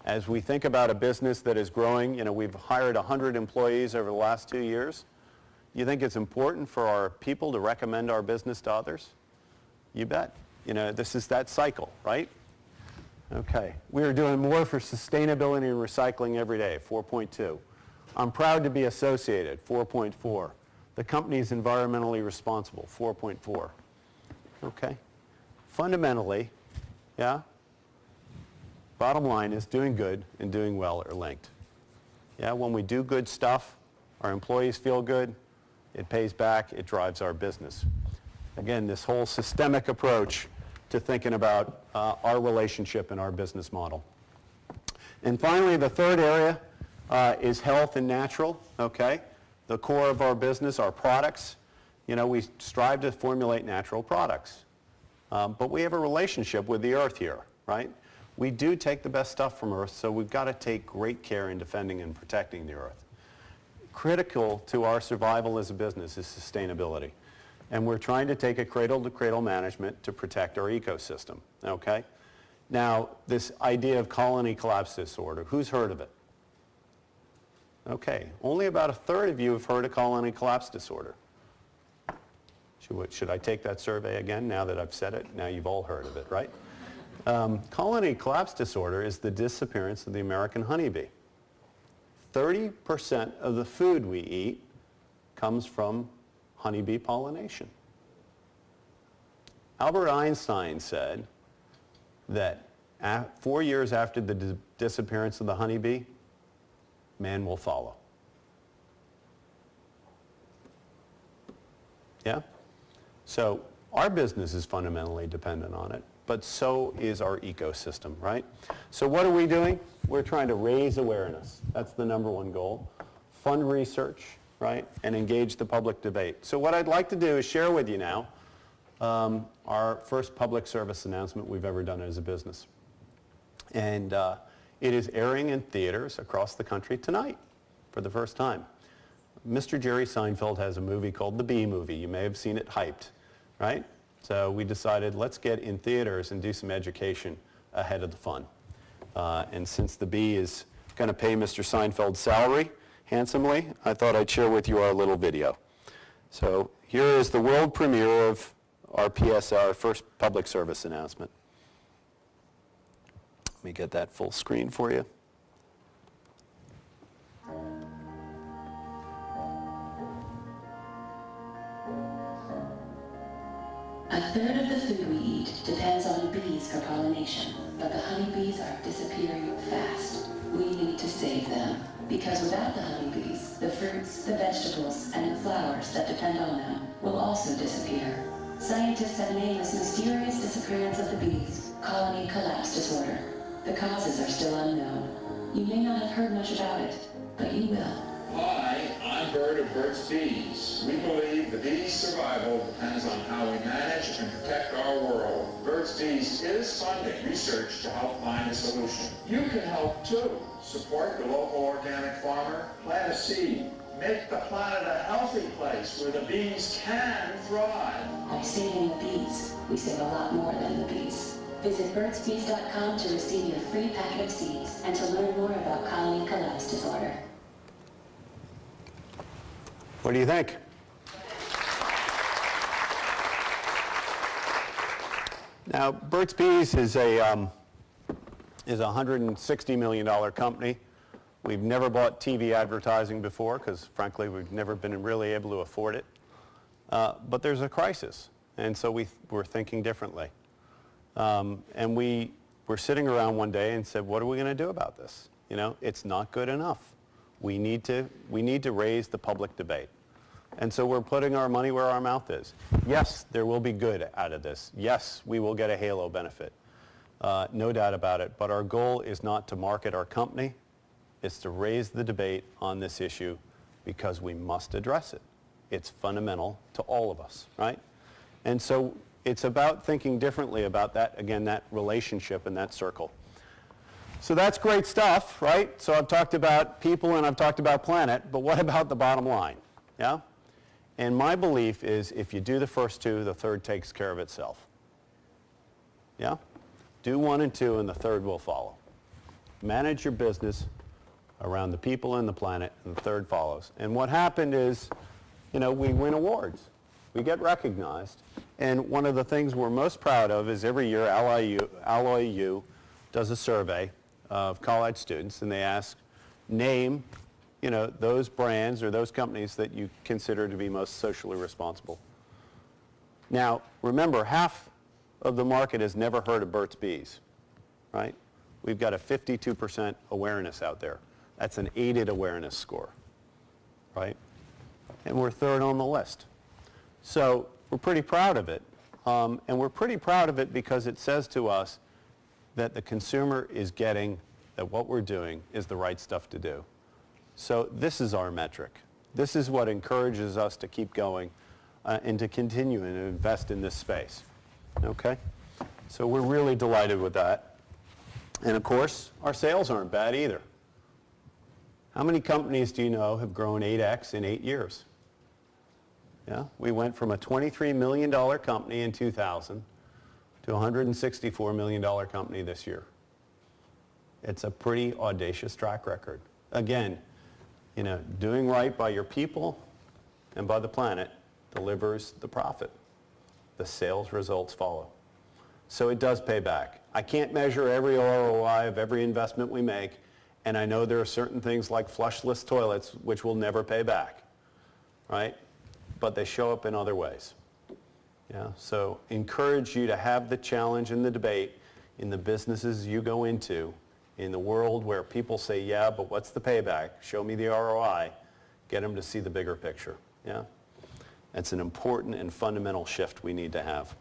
As we think about a business that is growing, we've hired 100 employees over the last 2 years. You think it's important for our people to recommend our business to others? You bet. This is that cycle, right? Okay. We are doing more for sustainability and recycling every day, 4.2. I'm proud to be associated, 4.4. The company is environmentally responsible, 4.4. okay? Fundamentally, yeah, bottom line is doing good and doing well are linked. Yeah, when we do good stuff, our employees feel good, it pays back, it drives our business. Again, this whole systemic approach to thinking about our relationship and our business model. And finally, the third area is health and natural, okay? The core of our business, our products. You know, we strive to formulate natural products. But we have a relationship with the earth here, right? We do take the best stuff from earth, so we've got to take great care in defending and protecting the earth. Critical to our survival as a business is sustainability. And we're trying to take a cradle-to-cradle management to protect our ecosystem, okay? Now, this idea of colony collapse disorder, who's heard of it? Okay, only about a third of you have heard of colony collapse disorder. Should I take that survey again now that I've said it? Now you've all heard of it, right? Colony collapse disorder is the disappearance of the American honeybee. 30% of the food we eat comes from honeybee pollination. Albert Einstein said that 4 years after the disappearance of the honeybee, man will follow. Yeah? So our business is fundamentally dependent on it, but so is our ecosystem, right? So what are we doing? We're trying to raise awareness. That's the number one goal. Fund research, right? And engage the public debate. So what I'd like to do is share with you now our first public service announcement we've ever done as a business. And it is airing in theaters across the country tonight for the first time. Mr. Jerry Seinfeld has a movie called The Bee Movie. You may have seen it hyped, right? So we decided let's get in theaters and do some education ahead of the fun. And since The Bee is going to pay Mr. Seinfeld's salary handsomely, I thought I'd share with you our little video. So here is the world premiere of our PSR, first public service announcement. Let me get that full screen for you. A third of the food we eat depends on bees for pollination, but the honeybees are disappearing fast. We need to save them, because without the honeybees, the fruits, the vegetables, and the flowers that depend on them will also disappear. Scientists have named this mysterious disappearance of the bees colony collapse disorder. The causes are still unknown. You may not have heard much about it, but you will. Hi, I'm Burt of Burt's Bees. We believe the bees' survival depends on how we manage and protect our world. Burt's Bees is funding research to help find a solution. You can help too. Support the local organic farmer, plant a seed, make the planet a healthy place where the bees can thrive. By saving the bees, we save a lot more than the bees. Visit burtsbees.com to receive your free packet of seeds and to learn more about colony collapse disorder. What do you think? Now, Burt's Bees is a $160 million company. We've never bought TV advertising before because, frankly, we've never been really able to afford it. But there's a crisis, and so we're thinking differently. And we were sitting around one day and said, what are we going to do about this? You know, it's not good enough. We need to raise the public debate. And so we're putting our money where our mouth is. Yes, there will be good out of this. Yes, we will get a halo benefit. No doubt about it. But our goal is not to market our company. It's to raise the debate on this issue because we must address it. It's fundamental to all of us, right? And so it's about thinking differently about that, again, that relationship and that circle. So that's great stuff, right? So I've talked about people and I've talked about planet, but what about the bottom line? Yeah? And my belief is if you do the first two, the third takes care of itself. Yeah? Do 1 and 2 and the third will follow. Manage your business around the people and the planet and the third follows. And what happened is, you know, we win awards. We get recognized. And one of the things we're most proud of is every year Alloy U does a survey of college students, and they ask, name, you know, those brands or those companies that you consider to be most socially responsible. Now, remember, half of the market has never heard of Burt's Bees, right? We've got a 52% awareness out there. That's an aided awareness score, right? And we're third on the list. So we're pretty proud of it. And we're pretty proud of it because it says to us that the consumer is getting that what we're doing is the right stuff to do. So this is our metric. This is what encourages us to keep going and to continue and invest in this space. Okay? So we're really delighted with that. And of course, our sales aren't bad either. How many companies do you know have grown 8x in 8 years? Yeah, we went from a $23 million company in 2000 to a $164 million company this year. It's a pretty audacious track record. Again, you know, doing right by your people and by the planet delivers the profit. The sales results follow. So it does pay back. I can't measure every ROI of every investment we make, and I know there are certain things like flushless toilets which will never pay back, right? But they show up in other ways. Yeah, so encourage you to have the challenge and the debate in the businesses you go into, in the world where people say, yeah, but what's the payback? Show me the ROI. Get them to see the bigger picture. Yeah, that's an important and fundamental shift we need to have.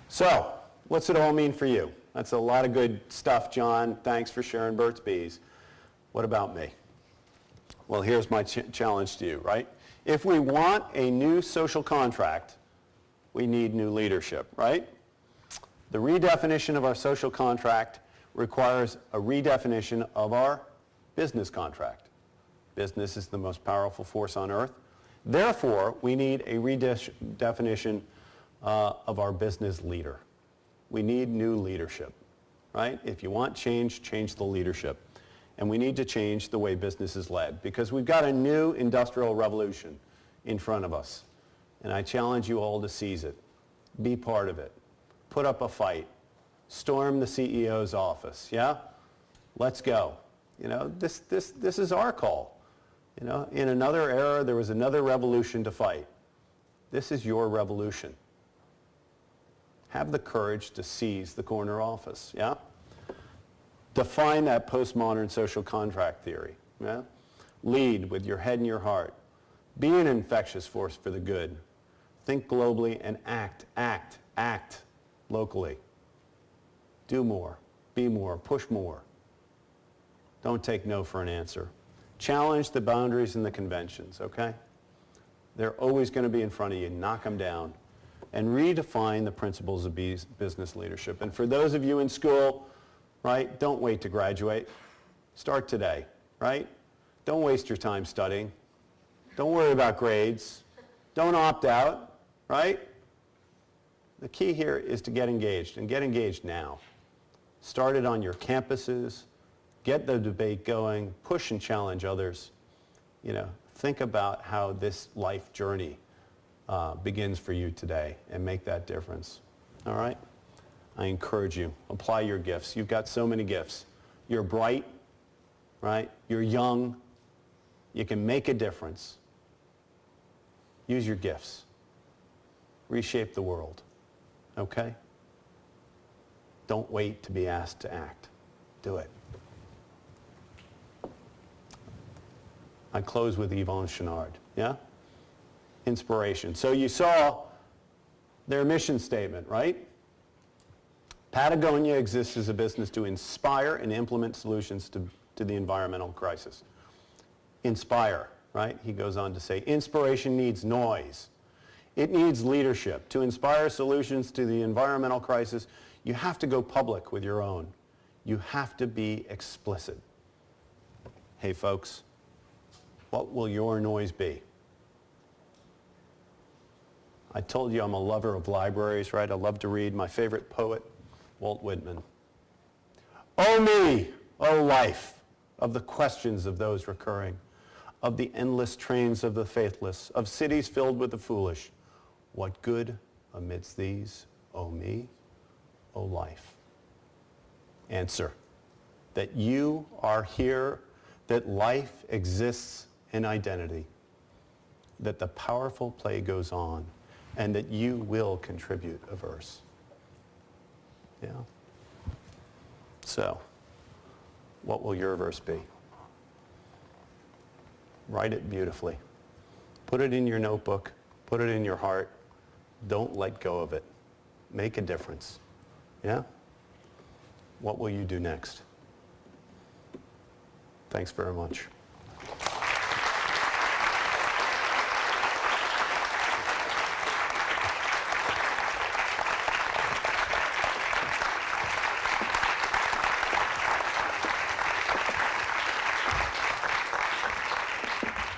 So, what's it all mean for you? That's a lot of good stuff, John. Thanks for sharing Burt's Bees. What about me? Well, here's my challenge to you, right? If we want a new social contract, we need new leadership, right? The redefinition of our social contract requires a redefinition of our business contract. Business is the most powerful force on earth. Therefore, we need a redefinition of our business leader. We need new leadership, right? If you want change, change the leadership. And we need to change the way business is led because we've got a new industrial revolution in front of us. And I challenge you all to seize it. Be part of it. Put up a fight. Storm the CEO's office, yeah? Let's go. You know, this is our call. You know, in another era, there was another revolution to fight. This is your revolution. Have the courage to seize the corner office, yeah? Define that postmodern social contract theory, yeah? Lead with your head and your heart. Be an infectious force for the good. Think globally and act locally. Do more, be more, push more. Don't take no for an answer. Challenge the boundaries and the conventions, okay? They're always going to be in front of you. Knock them down. And redefine the principles of business leadership. And for those of you in school, right, don't wait to graduate. Start today, right? Don't waste your time studying. Don't worry about grades. Don't opt out, right? The key here is to get engaged, and get engaged now. Start it on your campuses. Get the debate going. Push and challenge others. You know, think about how this life journey begins for you today and make that difference. All right? I encourage you. Apply your gifts. You've got so many gifts. You're bright, right? You're young. You can make a difference. Use your gifts. Reshape the world. Okay? Don't wait to be asked to act. Do it. I close with Yvon Chouinard. Yeah? Inspiration. So you saw their mission statement, right? Patagonia exists as a business to inspire and implement solutions to the environmental crisis. Inspire, right? He goes on to say, inspiration needs noise. It needs leadership. To inspire solutions to the environmental crisis, you have to go public with your own. You have to be explicit. Hey folks, what will your noise be? I told you I'm a lover of libraries, right? I love to read. My favorite poet, Walt Whitman. Oh me, oh life, of the questions of those recurring, of the endless trains of the faithless, of cities filled with the foolish. What good amidst these, oh me, oh life? Answer, that you are here, that life exists in identity, that the powerful play goes on, and that you will contribute a verse. Yeah. So, what will your verse be? Write it beautifully. Put it in your notebook. Put it in your heart. Don't let go of it. Make a difference. Yeah? What will you do next? Thanks very much.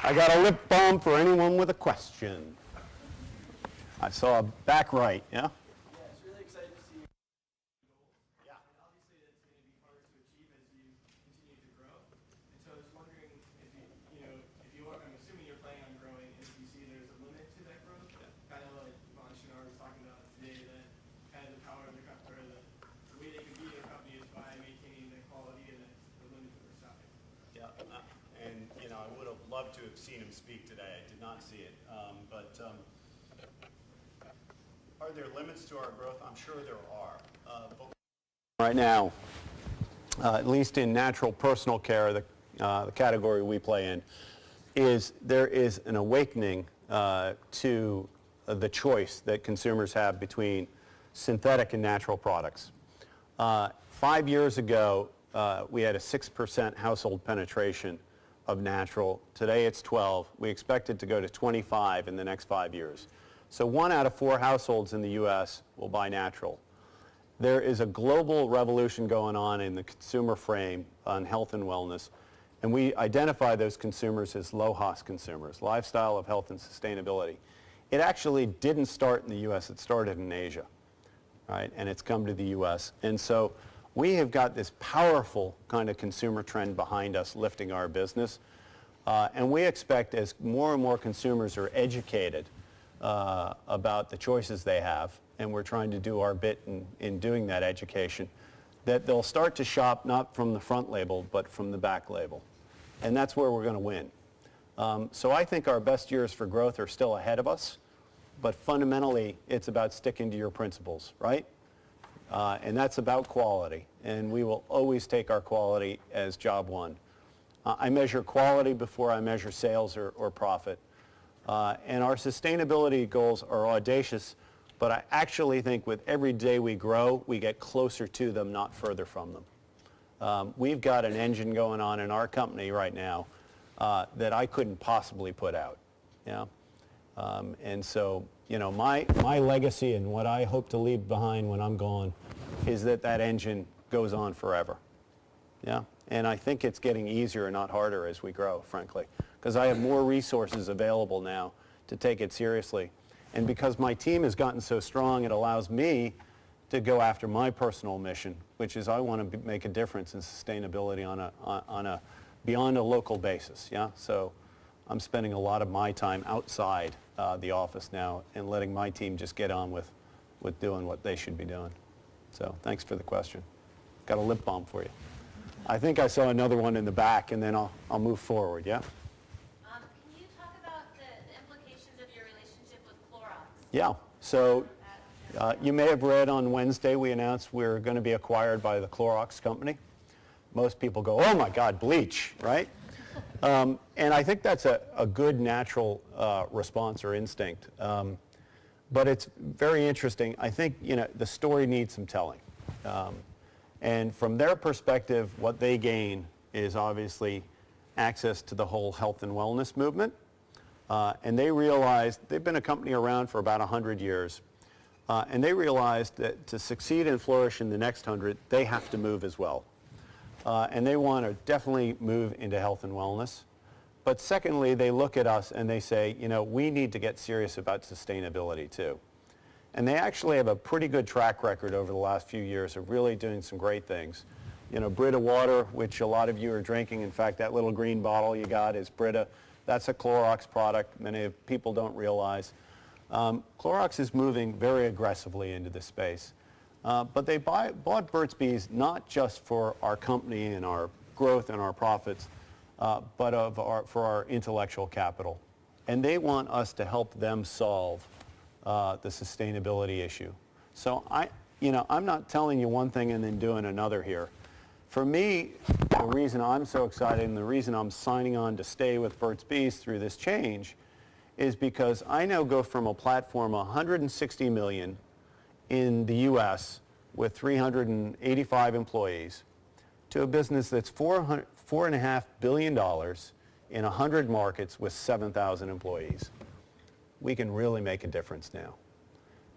I got a lip balm for anyone with a question. I saw a back right, yeah? Yeah, it's really exciting to see your goals. Yeah. And obviously that's going to be harder to achieve as you continue to grow. And so I was wondering if if you are, I'm assuming you're planning on growing, and if you see there's a limit to that growth, kind of like Von Shinar was talking about today, that kind of the power of the company, or the way they can be their company is by maintaining the quality and the limit to their size. Yeah, and I would have loved to have seen him speak today. I did not see it, but are there limits to our growth? I'm sure there are. Right now, at least in natural personal care, the category we play in, there is an awakening to the choice that consumers have between synthetic and natural products. 5 years ago, we had a 6% household penetration of natural. Today it's 12. We expect it to go to 25 in the next 5 years. So 1 out of 4 households in the U.S. will buy natural. There is a global revolution going on in the consumer frame on health and wellness, and we identify those consumers as LOHAS consumers, lifestyle of health and sustainability. It actually didn't start in the U.S., it started in Asia, right? And it's come to the U.S. And so we have got this powerful kind of consumer trend behind us lifting our business. And we expect as more and more consumers are educated about the choices they have, and we're trying to do our bit in doing that education, that they'll start to shop not from the front label, but from the back label. And that's where we're going to win. So I think our best years for growth are still ahead of us, but fundamentally it's about sticking to your principles, right? And that's about quality, and we will always take our quality as job one. I measure quality before I measure sales or profit. And our sustainability goals are audacious, but I actually think with every day we grow, we get closer to them, not further from them. We've got an engine going on in our company right now that I couldn't possibly put out. Yeah? And so, my legacy and what I hope to leave behind when I'm gone is that engine goes on forever. Yeah? And I think it's getting easier, not harder, as we grow, frankly, because I have more resources available now to take it seriously. And because my team has gotten so strong, it allows me to go after my personal mission, which is I want to make a difference in sustainability on a beyond a local basis. Yeah? So I'm spending a lot of my time outside the office now and letting my team just get on with doing what they should be doing. So thanks for the question. Got a lip balm for you. I think I saw another one in the back, and then I'll move forward, yeah? Can you talk about the implications of your relationship with Clorox? Yeah, so you may have read on Wednesday we announced we're going to be acquired by the Clorox company. Most people go, oh my God, bleach, right? And I think that's a good natural response or instinct. But it's very interesting. I think the story needs some telling. And from their perspective, what they gain is obviously access to the whole health and wellness movement. And they realized, they've been a company around for about 100 years, and they realized that to succeed and flourish in the next 100, they have to move as well. And they want to definitely move into health and wellness. But secondly, they look at us and they say, we need to get serious about sustainability too. And they actually have a pretty good track record over the last few years of really doing some great things. Brita water, which a lot of you are drinking. In fact, that little green bottle you got is Brita. That's a Clorox product. Many people don't realize. Clorox is moving very aggressively into this space. But they bought Burt's Bees not just for our company and our growth and our profits, but for our intellectual capital. And they want us to help them solve the sustainability issue. So I'm not telling you one thing and then doing another here. For me, the reason I'm so excited and the reason I'm signing on to stay with Burt's Bees through this change is because I now go from a platform 160 million in the US with 385 employees to a business that's $4.5 billion in 100 markets with 7,000 employees. We can really make a difference now.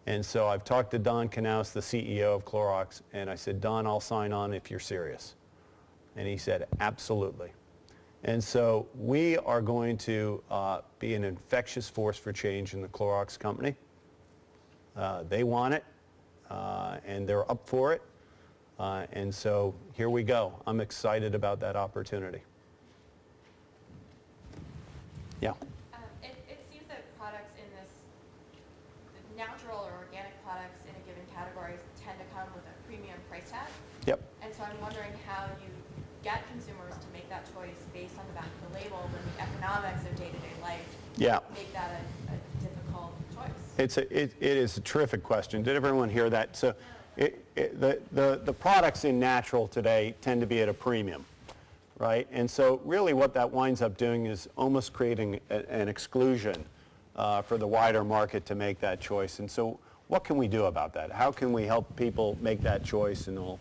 And so I've talked to Don Knaus, the CEO of Clorox, and I said, Don, I'll sign on if you're serious. And he said, absolutely. And so we are going to be an infectious force for change in the Clorox company. They want it, and they're up for it. And so here we go. I'm excited about that opportunity. Yeah. It seems that products in this, the natural or organic products in a given category tend to come with a premium price tag. Yep. And so I'm wondering how you get consumers to make that choice based on the back of the label when the economics of day-to-day life make that a difficult choice. It is a terrific question. Did everyone hear that? So the products in natural today tend to be at a premium, right? And so really what that winds up doing is almost creating an exclusion for the wider market to make that choice. And so what can we do about that? How can we help people make that choice and all?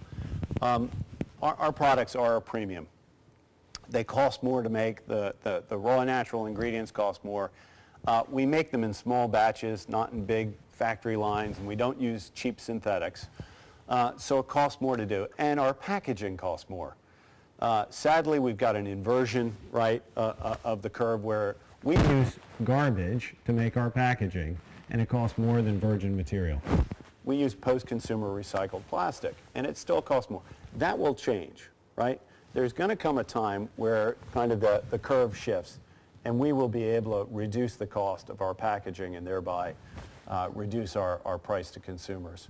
Our products are a premium. They cost more to make. The raw natural ingredients cost more. We make them in small batches, not in big factory lines, and we don't use cheap synthetics. So it costs more to do, and our packaging costs more. Sadly, we've got an inversion, right, of the curve where we use garbage to make our packaging, and it costs more than virgin material. We use post-consumer recycled plastic, and it still costs more. That will change, right? There's going to come a time where kind of the curve shifts, and we will be able to reduce the cost of our packaging and thereby reduce our price to consumers.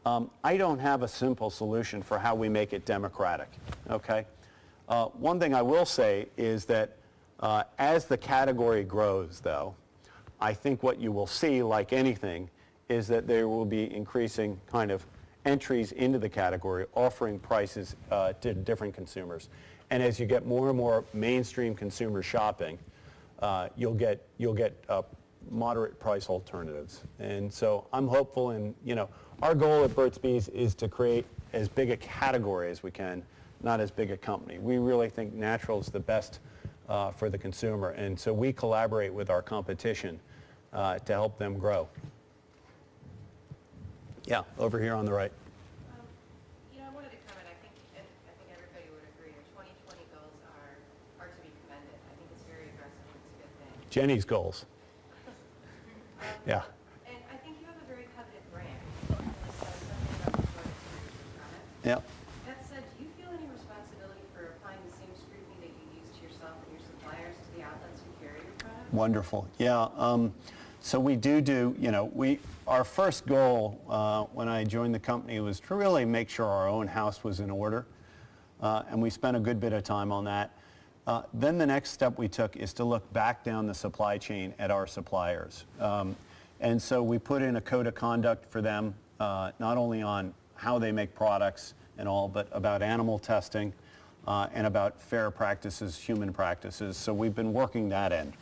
I don't have a simple solution for how we make it democratic, okay? One thing I will say is that as the category grows, though, I think what you will see, like anything, is that there will be increasing kind of entries into the category, offering prices to different consumers. And as you get more and more mainstream consumer shopping, you'll get moderate price alternatives. And so I'm hopeful, and our goal at Burt's Bees is to create as big a category as we can, not as big a company. We really think natural is the best for the consumer, and so we collaborate with our competition to help them grow. Yeah, over here on the right. I wanted to comment. I think everybody would agree. Your 2020 goals are to be commended. I think it's very aggressive. It's a good thing. Jenny's goals. Yeah. And I think you have a very coveted brand. It really says something about the sort of experience you product. Yeah. That said, do you feel any responsibility for applying the same scrutiny that you use to yourself and your suppliers to the outlets who carry your product? Wonderful. Yeah. So we do, our first goal when I joined the company was to really make sure our own house was in order. And we spent a good bit of time on that. Then the next step we took is to look back down the supply chain at our suppliers. And so we put in a code of conduct for them, not only on how they make products and all, but about animal testing and about fair practices, human practices. So we've been working that end.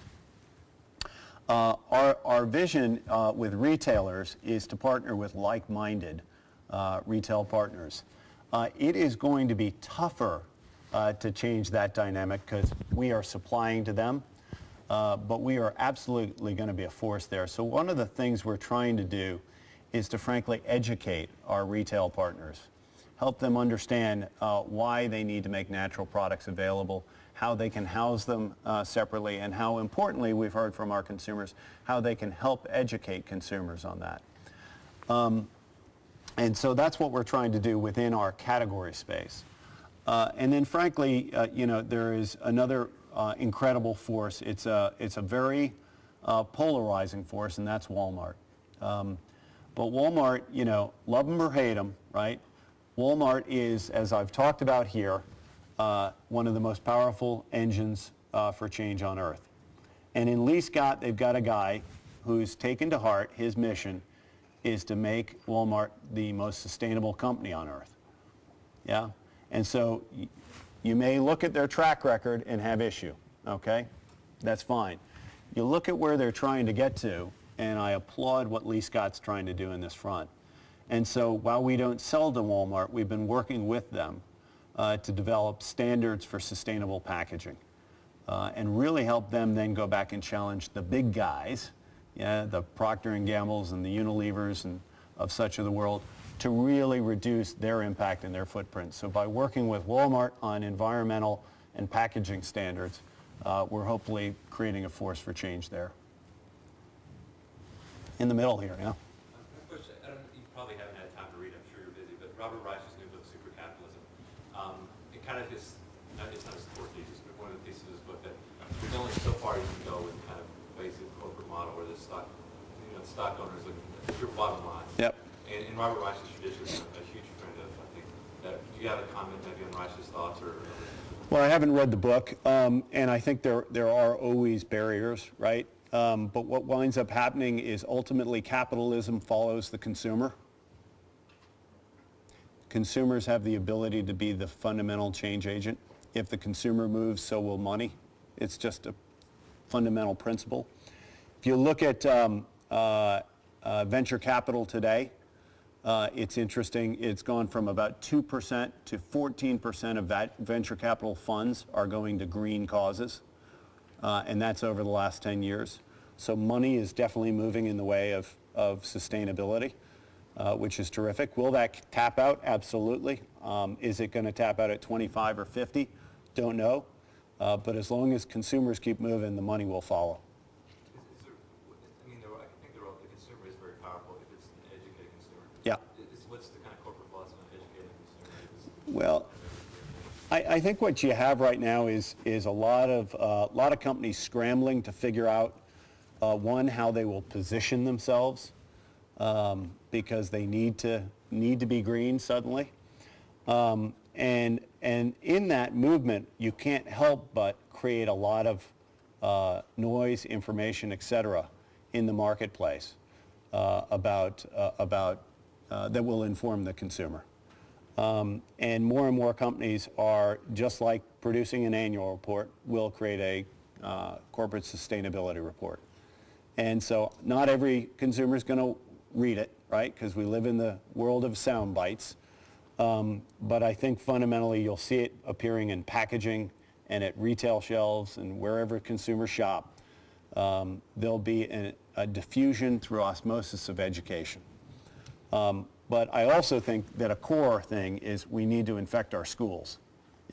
Our vision with retailers is to partner with like-minded retail partners. It is going to be tougher to change that dynamic because we are supplying to them, but we are absolutely going to be a force there. So one of the things we're trying to do is to frankly educate our retail partners, help them understand why they need to make natural products available, how they can house them separately, and how importantly, we've heard from our consumers, how they can help educate consumers on that. And so that's what we're trying to do within our category space. And then frankly, there is another incredible force. It's a very polarizing force, and that's Walmart. But Walmart, love them or hate them, right? Walmart is, as I've talked about here, one of the most powerful engines for change on earth. And in Lee Scott, they've got a guy who's taken to heart his mission is to make Walmart the most sustainable company on earth. Yeah? And so you may look at their track record and have issue, okay? That's fine. You look at where they're trying to get to, and I applaud what Lee Scott's trying to do in this front. And so while we don't sell to Walmart, we've been working with them to develop standards for sustainable packaging and really help them then go back and challenge the big guys, yeah, the Procter & Gamble's and the Unilevers and of such of the world, to really reduce their impact and their footprint. So by working with Walmart on environmental and packaging standards, we're hopefully creating a force for change there. In the middle here, yeah. You probably haven't had time to read, I'm sure you're busy, but Robert Reich's new book, Super Capitalism, it kind of is, it's not a support thesis, but one of the pieces of this book that there's only so far you can go with kind of basic corporate model where the stock owners look at your bottom line. Yep. And Robert Reich's tradition is a huge friend of, I think, that. Do you have a comment maybe on Reich's thoughts or? Well, I haven't read the book, and I think there are always barriers, right? But what winds up happening is ultimately capitalism follows the consumer. Consumers have the ability to be the fundamental change agent. If the consumer moves, so will money. It's just a fundamental principle. If you look at venture capital today, it's interesting. It's gone from about 2% to 14% of that venture capital funds are going to green causes, and that's over the last 10 years. So money is definitely moving in the way of sustainability, which is terrific. Will that tap out? Absolutely. Is it going to tap out at 25 or 50? Don't know. But as long as consumers keep moving, the money will follow. I think the consumer is very powerful if it's an educated consumer. Yeah. What's the kind of corporate philosophy on educating the consumer? Well, I think what you have right now is a lot of companies scrambling to figure out one, how they will position themselves because they need to be green suddenly, and in that movement you can't help but create a lot of noise, information, etc. in the marketplace about that will inform the consumer. And more companies are, just like producing an annual report, will create a corporate sustainability report. And so not every consumer is going to read it, right? Because we live in the world of sound bites. But I think fundamentally you'll see it appearing in packaging and at retail shelves and wherever consumers shop. There'll be a diffusion through osmosis of education. But I also think that a core thing is we need to infect our schools.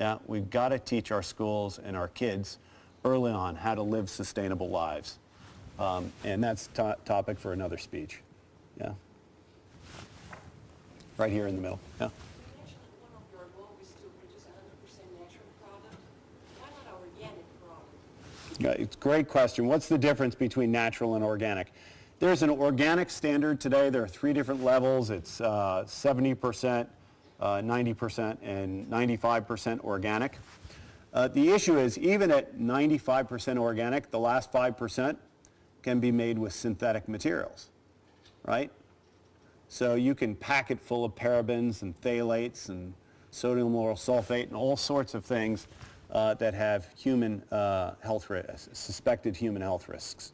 Yeah, we've got to teach our schools and our kids early on how to live sustainable lives. And that's a topic for another speech. Yeah. Right here in the middle. Yeah. You mentioned one of your goals is to produce 100% natural product. Why not organic product? It's a great question. What's the difference between natural and organic? There's an organic standard today. There are 3 different levels. It's 70%, 90%, and 95% organic. The issue is even at 95% organic, the last 5% can be made with synthetic materials, right? So you can pack it full of parabens and phthalates and sodium lauryl sulfate and all sorts of things that have human health risks, suspected human health risks,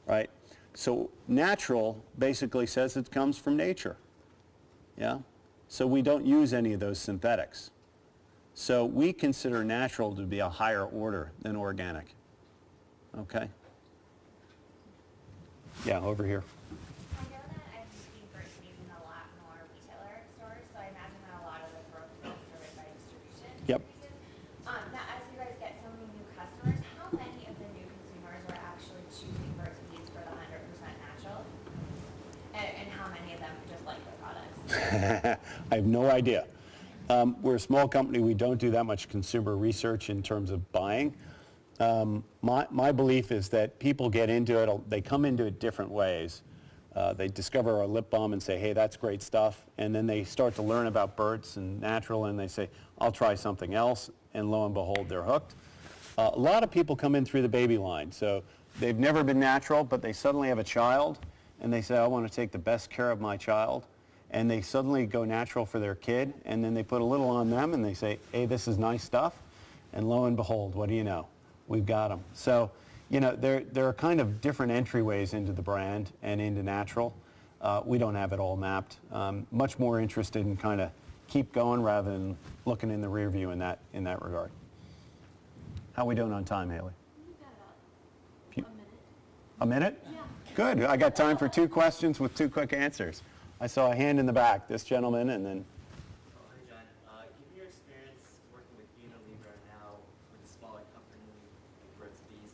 right? So natural basically says it comes from nature, yeah? So we don't use any of those synthetics. So we consider natural to be a higher order than organic, okay? Yeah, over here. I know that I've seen Burt's in a lot more retailer stores, so I imagine that a lot of the growth is driven by distribution. Yep. Now, as you guys get so many new customers, how many of the new consumers are actually choosing Burt's Bees for the 100% natural? And how many of them just like the products? I have no idea. We're a small company. We don't do that much consumer research in terms of buying. My belief is that people get into it, they come into it different ways. They discover our lip balm and say, hey, that's great stuff. And then they start to learn about Burt's and natural, and they say, I'll try something else. And lo and behold, they're hooked. A lot of people come in through the baby line. So they've never been natural, but they suddenly have a child, and they say, I want to take the best care of my child, and they suddenly go natural for their kid, and then they put a little on them, and they say, hey, this is nice stuff, and lo and behold, what do you know? We've got them. So, you know, there are kind of different entryways into the brand and into natural. We don't have it all mapped. Much more interested in kind of keep going rather than looking in the rear view in that regard. How are we doing on time, Haley? We've got about a minute. A minute? Yeah. Good. I got time for 2 questions with 2 quick answers. I saw a hand in the back, this gentleman, and then... Oh, hi, John. Given your experience working with Unilever now with a smaller company like Burt's Bees,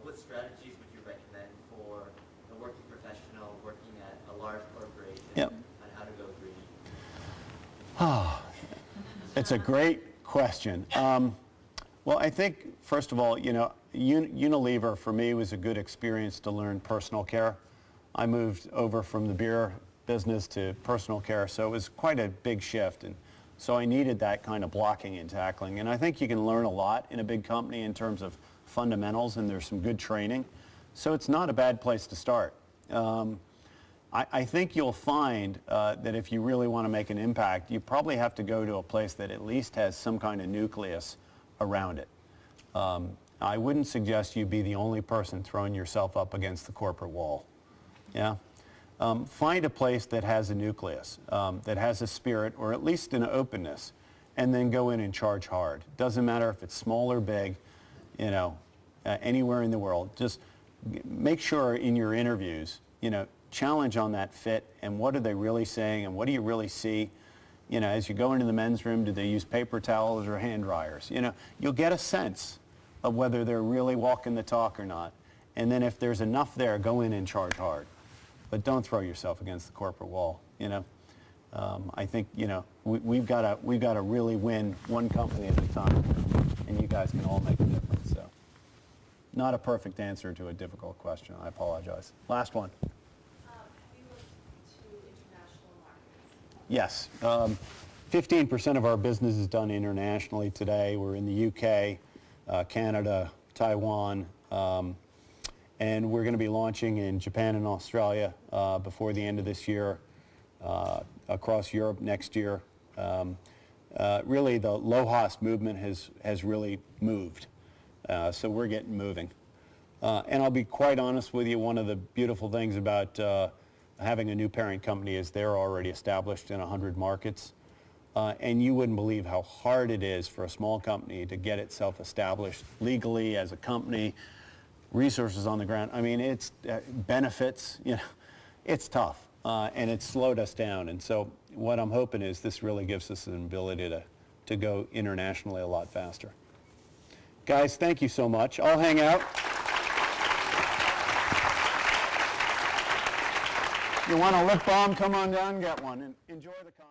what strategies would you recommend for a working professional working at a large corporation Yep. on how to go green? It's a great question. Well, I think, first of all, you know, Unilever for me was a good experience to learn personal care. I moved over from the beer business to personal care, so it was quite a big shift. And so I needed that kind of blocking and tackling. And I think you can learn a lot in a big company in terms of fundamentals, and there's some good training. So it's not a bad place to start. I think you'll find that if you really want to make an impact, you probably have to go to a place that at least has some kind of nucleus around it. I wouldn't suggest you be the only person throwing yourself up against the corporate wall. Yeah? Find a place that has a nucleus, that has a spirit, or at least an openness, and then go in and charge hard. Doesn't matter if it's small or big, you know, anywhere in the world. Just make sure in your interviews, you know, challenge on that fit and what are they really saying and what do you really see. You know, as you go into the men's room, do they use paper towels or hand dryers? You know, you'll get a sense of whether they're really walking the talk or not. And then if there's enough there, go in and charge hard. But don't throw yourself against the corporate wall, you know. I think, you know, we've got to really win one company at a time, and you guys can all make a difference. So, not a perfect answer to a difficult question. I apologize. Last one. Have you looked to international markets? Yes. 15% of our business is done internationally today. We're in the UK, Canada, Taiwan, and we're going to be launching in Japan and Australia before the end of this year, across Europe next year. Really, the low-cost movement has really moved, so we're getting moving. And I'll be quite honest with you, one of the beautiful things about having a new parent company is they're already established in 100 markets. And you wouldn't believe how hard it is for a small company to get itself established legally as a company, resources on the ground. I mean, it's benefits, you know, it's tough, and it's slowed us down. And so what I'm hoping is this really gives us an ability to go internationally a lot faster. Guys, thank you so much. I'll hang out. You want a lip balm? Come on down and get one. And enjoy the conference.